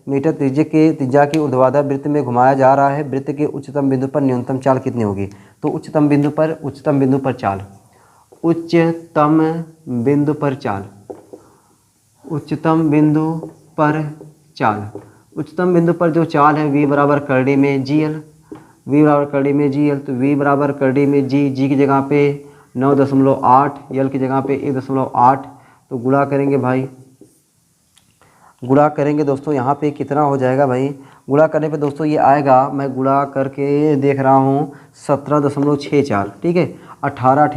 मीटर त्रिज्या के ऊर्ध्वाधर वृत्त में घुमाया जा रहा है। वृत्त के उच्चतम बिंदु पर न्यूनतम चाल कितनी होगी? तो उच्चतम बिंदु पर चाल, उच्चतम बिंदु पर जो चाल है v बराबर करड़ी में GL, तो v बराबर करड़ी में जी की जगह पे 9.8, यल की जगह पे 1.8, तो गुणा करेंगे भाई, गुणा करेंगे दोस्तों यहाँ पे कितना हो जाएगा भाई? गुणा करने पे दोस्तों ये आएगा, मैं गुणा करके देख रहा हूँ 17.64, ठीक है। 18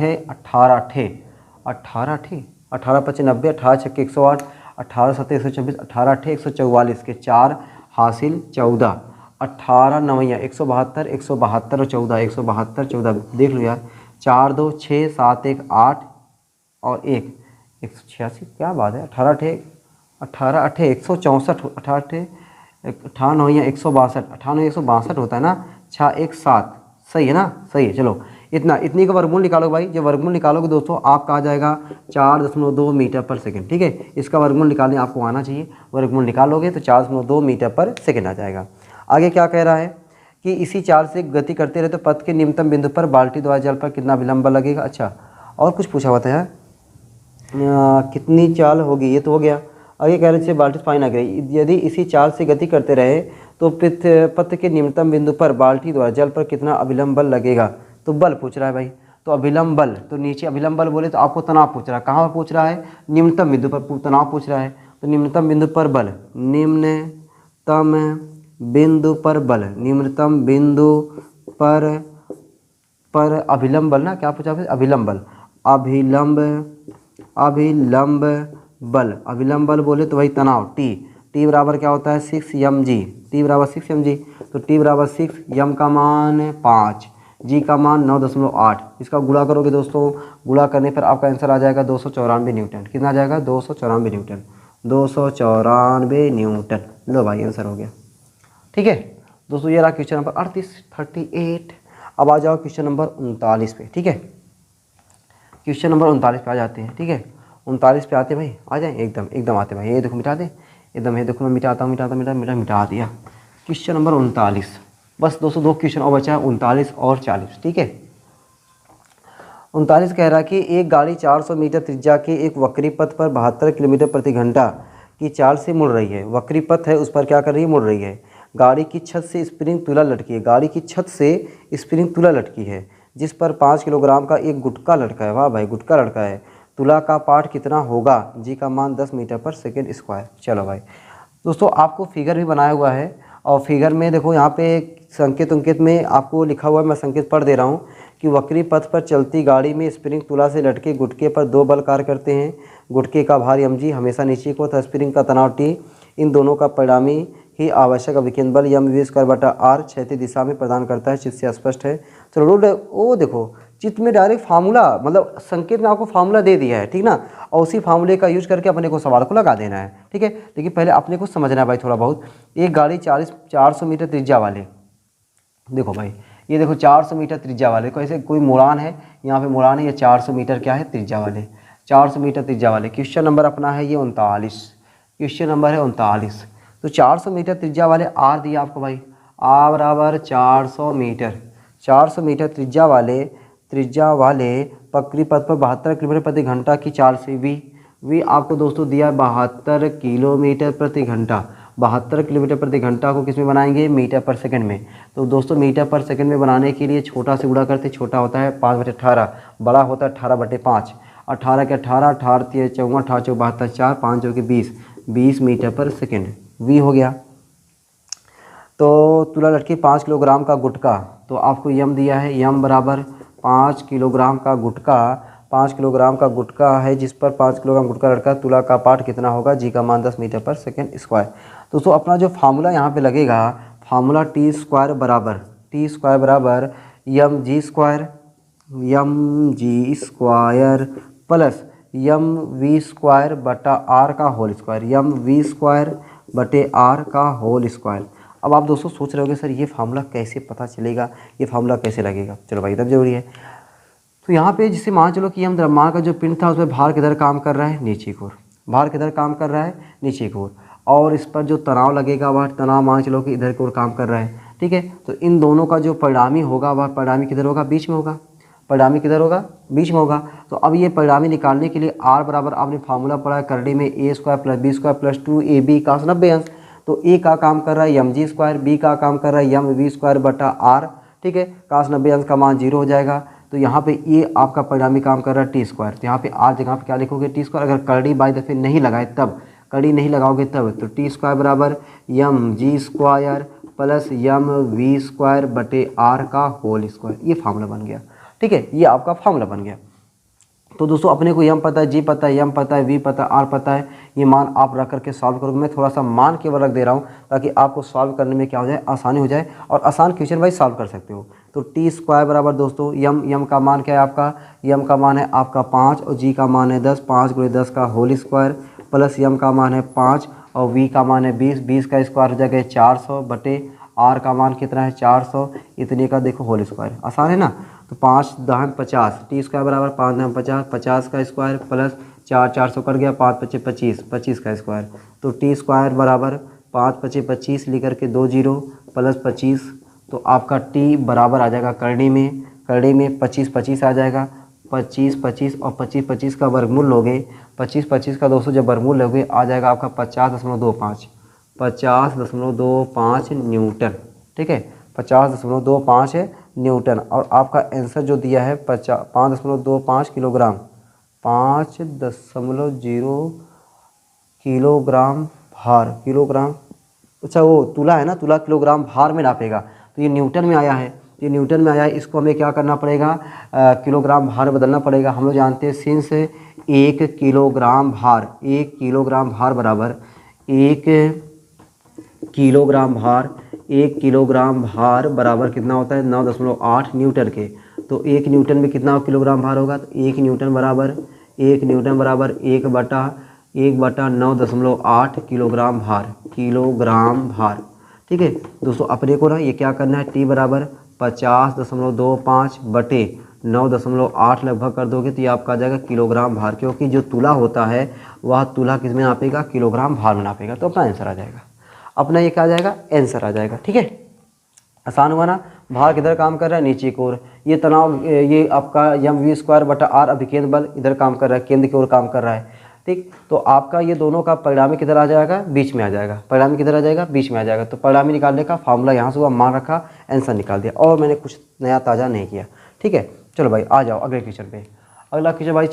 पच्चीस 90, 18 छक्के 108, 18 सत्ते 126, 18 अट्ठे 144 के 4 हासिल 14, 18 नवैया 172, 172 और 14, 172 14 देख लो यार, 4 2 6 7 1 8 और 1 186, क्या बात है। 18 अट्ठे 164, 18 नवैया 162, 18 162 होता है ना, 6 1 7, सही है ना, सही है। चलो इतनी का वर्गमूल निकालो भाई, जब वर्गमूल निकालोगे दोस्तों आपका आ जाएगा 4.2 मीटर पर सेकंड, ठीक है। इसका वर्गमूल निकालने आपको आना चाहिए, वर्गमूल निकालोगे तो 4.2 मीटर पर सेकंड आ जाएगा। आगे क्या कह रहा है कि इसी चाल से गति करते रहे तो पथ के निम्नतम बिंदु पर बाल्टी द्वारा जल पर कितना विलंब लगेगा। अच्छा और कुछ पूछा हुआ था यार, कितनी चाल होगी, ये तो हो गया। आगे कह रहे थे बाल्टी पानी ना गिरे, यदि इसी चाल से गति करते रहे तो पथ के निम्नतम बिंदु पर बाल्टी द्वारा जल पर कितना अभिलंब बल लगेगा। तो बल पूछ रहा है भाई, तो अभिलंब बल, तो नीचे अभिलंब बल बोले तो आपको तनाव पूछ रहा है, कहाँ पर पूछ रहा है? निम्नतम बिंदु पर तनाव पूछ रहा है, तो निम्नतम बिंदु पर बल, निम्नतम बिंदु पर बल, निम्नतम बिंदु पर अभिलंब बल ना, क्या पूछा है? अभिलंब बल, अभिलंब बल बोले तो भाई तनाव टी बराबर क्या होता है? 6 mg, टी बराबर 6 mg, तो टी बराबर 6, यम का मान 5, जी का मान 9.8। इसका गुणा करोगे दोस्तों, गुणा करने पर आपका आंसर आ जाएगा 294 न्यूटन। कितना आ जाएगा? 294 न्यूटन, 294 न्यूटन। लो भाई आंसर हो गया, ठीक है दोस्तों। ये रहा क्वेश्चन नंबर 38। अब आ जाओ क्वेश्चन नंबर 39 पे, ठीक है। क्वेश्चन नंबर 39 पे आ जाते हैं, ठीक है। 39 पे आते भाई, आ जाए एकदम आते भाई। ये देखो मिटा दे, एकदम ये देखो मैं मिटा दिया। क्वेश्चन नंबर 39, बस दोस्तों 2 क्वेश्चन और बचा है, 39 और 40, ठीक है। 39 कह रहा है कि एक गाड़ी 400 मीटर त्रिज्या के एक वक्री पथ पर 72 किलोमीटर प्रति घंटा की चाल से मुड़ रही है। वक्री पथ है, उस पर क्या कर रही है? मुड़ रही है। गाड़ी की छत से स्प्रिंग तुला लटकी है, गाड़ी की छत से स्प्रिंग तुला लटकी है जिस पर 5 किलोग्राम का एक गुटका लटका है। वाह भाई, गुटका लटका है। तुला का पाठ कितना होगा? जी का मान 10 मीटर पर सेकेंड स्क्वायर। चलो भाई दोस्तों, आपको फिगर भी बनाया हुआ है और फिगर में देखो यहाँ पे संकेत में आपको लिखा हुआ है, मैं संकेत पढ़ दे रहा हूँ कि वक्री पथ पर चलती गाड़ी में स्प्रिंग तुला से लटके गुटके पर 2 बल कार्य करते हैं। गुटके का भार mg हमेशा नीचे को तथा स्प्रिंग का तनाव t, इन दोनों का परिणामी ही आवश्यक अभिकेंद्र बल mv²/r क्षैतिज दिशा में प्रदान करता है। चित्र से स्पष्ट है। चलो वो देखो चित्र में डायरेक्ट फार्मूला, मतलब संकेत में आपको फार्मूला दे दिया है, ठीक ना, और उसी फार्मूले का यूज करके अपने को सवाल को लगा देना है, ठीक है। लेकिन पहले अपने को समझना है भाई थोड़ा बहुत। एक गाड़ी 400 मीटर त्रिज्या वाले, देखो भाई ये देखो 400 मीटर त्रिज्या वाले को, ऐसे कोई मुड़ान है, यहाँ पे मुड़ान है, ये 400 मीटर क्या है? त्रिज्या वाले, 400 मीटर त्रिज्या वाले। क्वेश्चन नंबर अपना है ये 39, क्वेश्चन नंबर है 39। तो 400 मीटर त्रिज्या वाले आर दिया आपको भाई, आर बराबर 400 मीटर, 400 मीटर त्रिज्या वाले वक्री पथ पर 72 किलोमीटर प्रति घंटा की चाल से वी आपको दोस्तों दिया 72 किलोमीटर प्रति घंटा। 72 किलोमीटर प्रति घंटा को किस में बनाएंगे? मीटर पर सेकंड में। तो दोस्तों मीटर पर सेकंड में बनाने के लिए छोटा से गुणा करते, छोटा होता है 5/18, बड़ा होता है 18/5। 18 के 18, 18 3 54, 18 4 72, 4 5 जो कि 20 मीटर पर सेकंड वी हो गया। तो तुला लटकी 5 किलोग्राम का गुटका, तो आपको यम दिया है, यम बराबर 5 किलोग्राम का गुटका, 5 किलोग्राम का गुटका है जिस पर 5 किलोग्राम गुटका लटका, तुला का पाठ कितना होगा? जी का मान 10 मीटर पर सेकेंड स्क्वायर। दोस्तों अपना जो फार्मूला यहाँ पे लगेगा, फार्मूला टी स्क्वायर बराबर m g square plus m v square बटा आर का whole square, m v square बटे आर का होल स्क्वायर। अब आप दोस्तों सोच रहे होगे सर ये फार्मूला कैसे पता चलेगा, ये फार्मूला कैसे लगेगा। चलो भाई एकदम जरूरी है। तो यहाँ पे जिससे मान चलो कि हम द्रव्यमान का जो पिंड था उसमें भार किधर काम कर रहा है, नीचे की ओर, भार किधर काम कर रहा है, नीचे की ओर, और इस पर जो तनाव लगेगा वह तनाव मान चलो कि इधर की ओर काम कर रहा है। ठीक है, तो इन दोनों का जो परिणामी होगा वह परिणामी किधर होगा, बीच में होगा, परिणामी किधर होगा, बीच में होगा। तो अब ये परिणामी निकालने के लिए आर बराबर आपने फार्मूला पढ़ा है करड़ी में a square plus b square plus 2ab का 90 अंश। तो ए का काम कर रहा है यम जी स्क्वायर, बी का काम कर रहा है यम वी स्क्वायर बटा आर। ठीक है, काश 90 अंश का मान 0 हो जाएगा। तो यहाँ पे ये आपका परिणामी काम कर रहा है टी स्क्वायर। तो यहाँ पे आर जगह पे क्या लिखोगे, टी स्क्वायर। अगर करड़ी बाई दफे नहीं लगाए तब, कड़ी नहीं लगाओगे तब, तो टी स्क्वायर बराबर m g square plus m v square बटे आर का होल स्क्वायर। ये फार्मूला बन गया। ठीक है, ये आपका फार्मूला बन गया। तो दोस्तों अपने को यम पता है, जी पता है, यम पता है, वी पता है, आर पता है। ये मान आप रख करके सॉल्व करोगे। मैं थोड़ा सा मान केवल रख दे रहा हूँ ताकि आपको सॉल्व करने में क्या हो जाए, आसानी हो जाए, और आसान क्वेश्चन वाइज सॉल्व कर सकते हो। तो टी स्क्वायर बराबर दोस्तों यम का मान क्या है आपका, यम का मान है आपका 5 और जी का मान है 10, 5 × 10 का होल स्क्वायर प्लस यम का मान है 5 और वी का मान है 20, 20 का स्क्वायर हो जाएगा 400 बटे आर का मान कितना है 400, इतने का देखो होल स्क्वायर। आसान है ना। तो 5 दहन 50, टी स्क्वायर बराबर 5 दहन 50, 50 का स्क्वायर प्लस 400 कट गया, 5 × 5 = 25, 25 का स्क्वायर। तो टी स्क्वायर बराबर 5 × 5 = 25 लिख करके 2 0 प्लस 25। तो आपका टी बराबर आ जाएगा करड़ी में 25 25 आ जाएगा, 25 25 और 25 25 का वर्गमूल लोगे, 25 25 का दोस्तों जब वर्गमूल लोगे आ जाएगा आपका 50.25, 50.25 न्यूटन। ठीक है, 50.25 न्यूटन। और आपका आंसर जो दिया है 5.25 किलोग्राम, 5.0 किलोग्राम भार, किलोग्राम, अच्छा वो तुला है ना, तुला किलोग्राम भार में नापेगा। तो ये न्यूटन में आया है, ये न्यूटन में आया है। इसको हमें क्या करना पड़ेगा, किलोग्राम भार बदलना पड़ेगा। हम लोग जानते हैं सिंस 1 किलोग्राम भार, 1 किलोग्राम भार बराबर 1 किलोग्राम भार, 1 किलोग्राम भार बराबर कितना होता है 9.8 न्यूटन के। तो 1 न्यूटन में कितना किलोग्राम भार होगा, तो 1 न्यूटन बराबर 1/9.8 किलोग्राम भार, किलोग्राम भार। ठीक है दोस्तों, अपने को ना ये क्या करना है, टी बराबर 50.25 बटे 9.8 लगभग कर दोगे तो ये आपका आ जाएगा किलोग्राम भार, क्योंकि जो तुला होता है वह तुला किस में नापेगा, किलोग्राम भार में नापेगा। तो अपना आंसर आ जाएगा, अपना ये क्या आ जाएगा, आंसर आ जाएगा। ठीक है, आसान हुआ ना। भार किधर काम कर रहा है, नीचे की ओर। ये तनाव, ये आपका यम वी स्क्वायर बटा आर अभिकेंद्र बल इधर काम कर रहा है, केंद्र की ओर काम कर रहा है। ठीक, तो आपका ये दोनों का परिणामी किधर आ जाएगा, बीच में आ जाएगा। परिणामी किधर आ जाएगा, बीच में आ जाएगा। तो परिणामी निकालने का फार्मूला यहाँ से हुआ, मान रखा, आंसर निकाल दिया, और मैंने कुछ नया ताज़ा नहीं किया। ठीक है, चलो भाई आ जाओ अगले क्वेश्चन पे। अगला क्वेश्चन भाई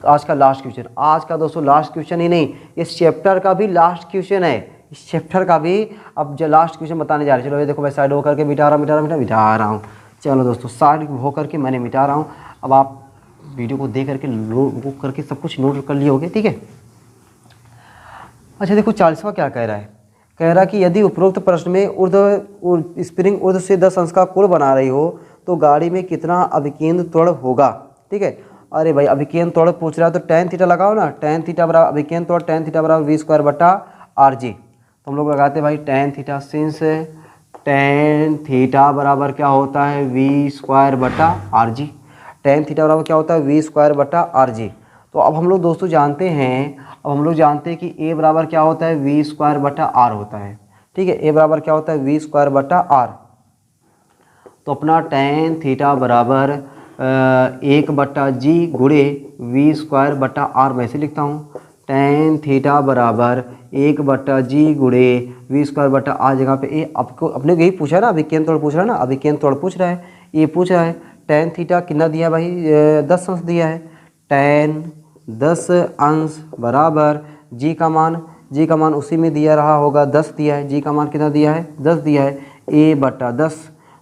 आज का लास्ट क्वेश्चन, आज का दोस्तों लास्ट क्वेश्चन ही नहीं, इस चैप्टर का भी लास्ट क्वेश्चन है, इस चैप्टर का भी अब जो लास्ट क्वेश्चन बताने जा रहे हैं। चलो ये देखो मैं साइड होकर के मिटा रहा हूँ। चलो दोस्तों साइड होकर के मैंने मिटा रहा हूँ। अब आप वीडियो को देख करके नोट करके सब कुछ नोट कर लिए होगे। ठीक है, अच्छा देखो 40वां क्या कह रहा है, कह रहा कि यदि उपरोक्त प्रश्न में स्प्रिंग ऊर्ध्व से 10 अंश का कोण बना रही हो तो गाड़ी में कितना अभिकेंद्र त्वरण होगा। ठीक है, अरे भाई अभिकेंद्र त्वरण पूछ रहा है तो tan थीटा लगाओ ना, tan थीटा बराबर अभिकेंद्र त्वरण tan थीटा बराबर वी स्क्वायर बटा आर जी। तो हम लोग लगाते हैं भाई tan theta, since tan theta बराबर क्या होता है वी स्क्वायर बटा आर जी। tan थीटा बराबर क्या होता है वी स्क्वायर बटा आर जी। तो अब हम लोग दोस्तों जानते हैं, अब हम लोग जानते हैं कि a बराबर क्या होता है वी स्क्वायर बटा आर होता है। ठीक है, a बराबर क्या होता है वी स्क्वायर बटा आर। तो अपना tan थीटा बराबर 1/g गुणे वी स्क्वायर बटा आर मैं ऐसे लिखता हूँ। tan थीटा बराबर 1/g गुणे वी स्क्वायर बटा आर जगह पे ए, आपको अपने को यही पूछा है ना, अभिकेंद्र त्वरण पूछ रहा है ना, अभिकेंद्र त्वरण पूछ रहा है, ये पूछ रहा है। tan थीटा कितना दिया भाई 10 अंश दिया है, tan 10 अंश बराबर जी का मान उसी में दिया रहा होगा 10 दिया है, जी का मान कितना दिया है 10 दिया है, a/10।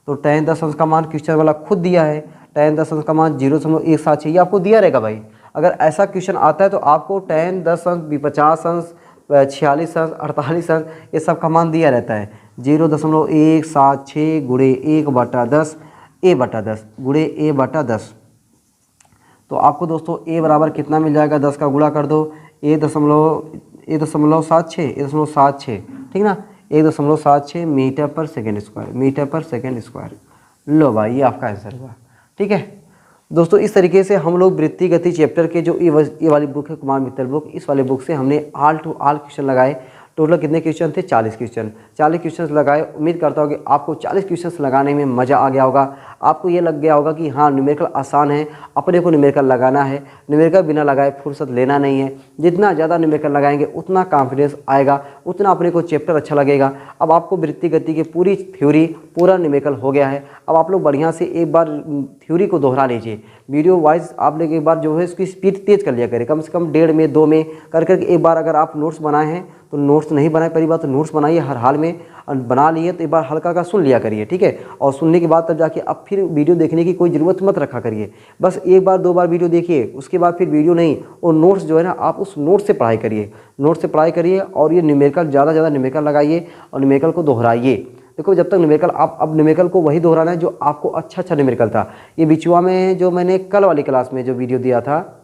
तो tan 10 अंश का मान क्वेश्चन वाला खुद दिया है, tan 10 अंश का मान 0.17 ये आपको दिया रहेगा भाई। अगर ऐसा क्वेश्चन आता है तो आपको tan 10 अंश 50 अंश 46 अंश 48 अंश ये सब का मान दिया रहता है। 0.176 गुणे 1/10 a/10 गुणे a/10। तो आपको दोस्तों a बराबर कितना मिल जाएगा, 10 का गुणा कर दो, a.76 ठीक ना, 1.76 मीटर पर सेकेंड स्क्वायर। लो भाई ये आपका आंसर हुआ। ठीक है दोस्तों, इस तरीके से हम लोग वृत्ति गति चैप्टर के जो ये वाली बुक है कुमार मित्तल बुक, इस वाली बुक से हमने ऑल टू ऑल क्वेश्चन लगाए। टोटल कितने क्वेश्चन थे, 40 क्वेश्चन लगाए। उम्मीद करता हूँ कि आपको 40 क्वेश्चन लगाने में मज़ा आ गया होगा। आपको ये लग गया होगा कि हाँ न्यूमेरिकल आसान है, अपने को न्यूमेरिकल लगाना है, न्यूमेरिकल बिना लगाए फुर्सत लेना नहीं है। जितना ज़्यादा न्यूमेरिकल लगाएंगे उतना कॉन्फिडेंस आएगा, उतना अपने को चैप्टर अच्छा लगेगा। अब आपको वृत्ति गति की पूरी थ्योरी, पूरा न्यूमेरिकल हो गया है। अब आप लोग बढ़िया से एक बार थ्योरी को दोहरा लीजिए, वीडियो वाइज आप लोग एक बार जो है इसकी स्पीड तेज़ कर लिया करें, कम से कम 1.5 में 2 में कर करके एक बार अगर आप नोट्स बनाए हैं तो नोट्स नहीं बनाए पहली बात तो नोट्स बनाइए हर हाल में, बना लिए तो एक बार हल्का का सुन लिया करिए। ठीक है, और सुनने के बाद तब जाके अब फिर वीडियो देखने की कोई ज़रूरत मत रखा करिए, बस एक बार 2 बार वीडियो देखिए, उसके बाद फिर वीडियो नहीं, और नोट्स जो है ना आप उस नोट्स से पढ़ाई करिए, और ये न्यूमेरिकल ज़्यादा न्यूमेरिकल लगाइए और न्यूमेरिकल को दोहराइए। देखो जब तक न्यूमेरिकल आप अब न्यूमेरिकल को वही दोहराना है जो आपको अच्छा न्यूमेरिकल था। ये बिचुआ में जो मैंने कल वाली क्लास में जो वीडियो दिया था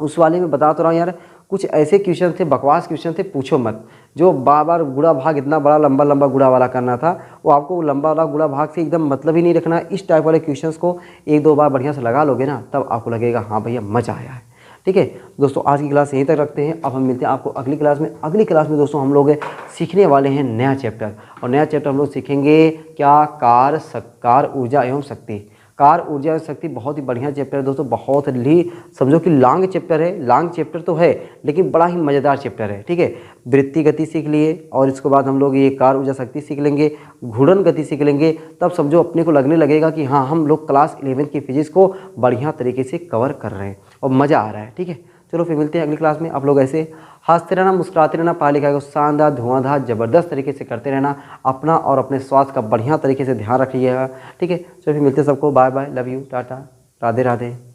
उस वाले में बता तो रहा हूँ यार, कुछ ऐसे क्वेश्चन थे, बकवास क्वेश्चन थे, पूछो मत। जो बार गुणा भाग इतना बड़ा लंबा गुणा वाला करना था, वो आपको लंबा वाला गुणा भाग से एकदम मतलब ही नहीं रखना। इस टाइप वाले क्वेश्चंस को 1-2 बार बढ़िया से लगा लोगे ना, तब आपको लगेगा हाँ भैया मज़ा आया है। ठीक है दोस्तों, आज की क्लास यहीं तक रखते हैं। अब हम मिलते हैं आपको अगली क्लास में। अगली क्लास में दोस्तों हम लोग सीखने वाले हैं नया चैप्टर, और नया चैप्टर हम लोग सीखेंगे क्या, कार ऊर्जा एवं शक्ति। कार ऊर्जा एवं शक्ति बहुत ही बढ़िया चैप्टर है दोस्तों, बहुत ही समझो कि लॉन्ग चैप्टर है। लॉन्ग चैप्टर तो है लेकिन बड़ा ही मज़ेदार चैप्टर है। ठीक है, वृत्ति गति सीख लिए और इसके बाद हम लोग ये कार ऊर्जा शक्ति सीख लेंगे, घूर्णन गति सीख लेंगे, तब समझो अपने को लगने लगेगा कि हाँ हम लोग क्लास 11 की फिजिक्स को बढ़िया तरीके से कवर कर रहे हैं और मज़ा आ रहा है। ठीक है, चलो फिर मिलते हैं अगली क्लास में। आप लोग ऐसे हंसते रहना, मुस्कुराते रहना, पढ़ाई लिखाई को शानदार धुआंधार ज़बरदस्त तरीके से करते रहना, अपना और अपने स्वास्थ्य का बढ़िया तरीके से ध्यान रखिएगा। ठीक है, चलो फिर मिलते हैं सबको, bye bye, love you, tata, Radhe Radhe.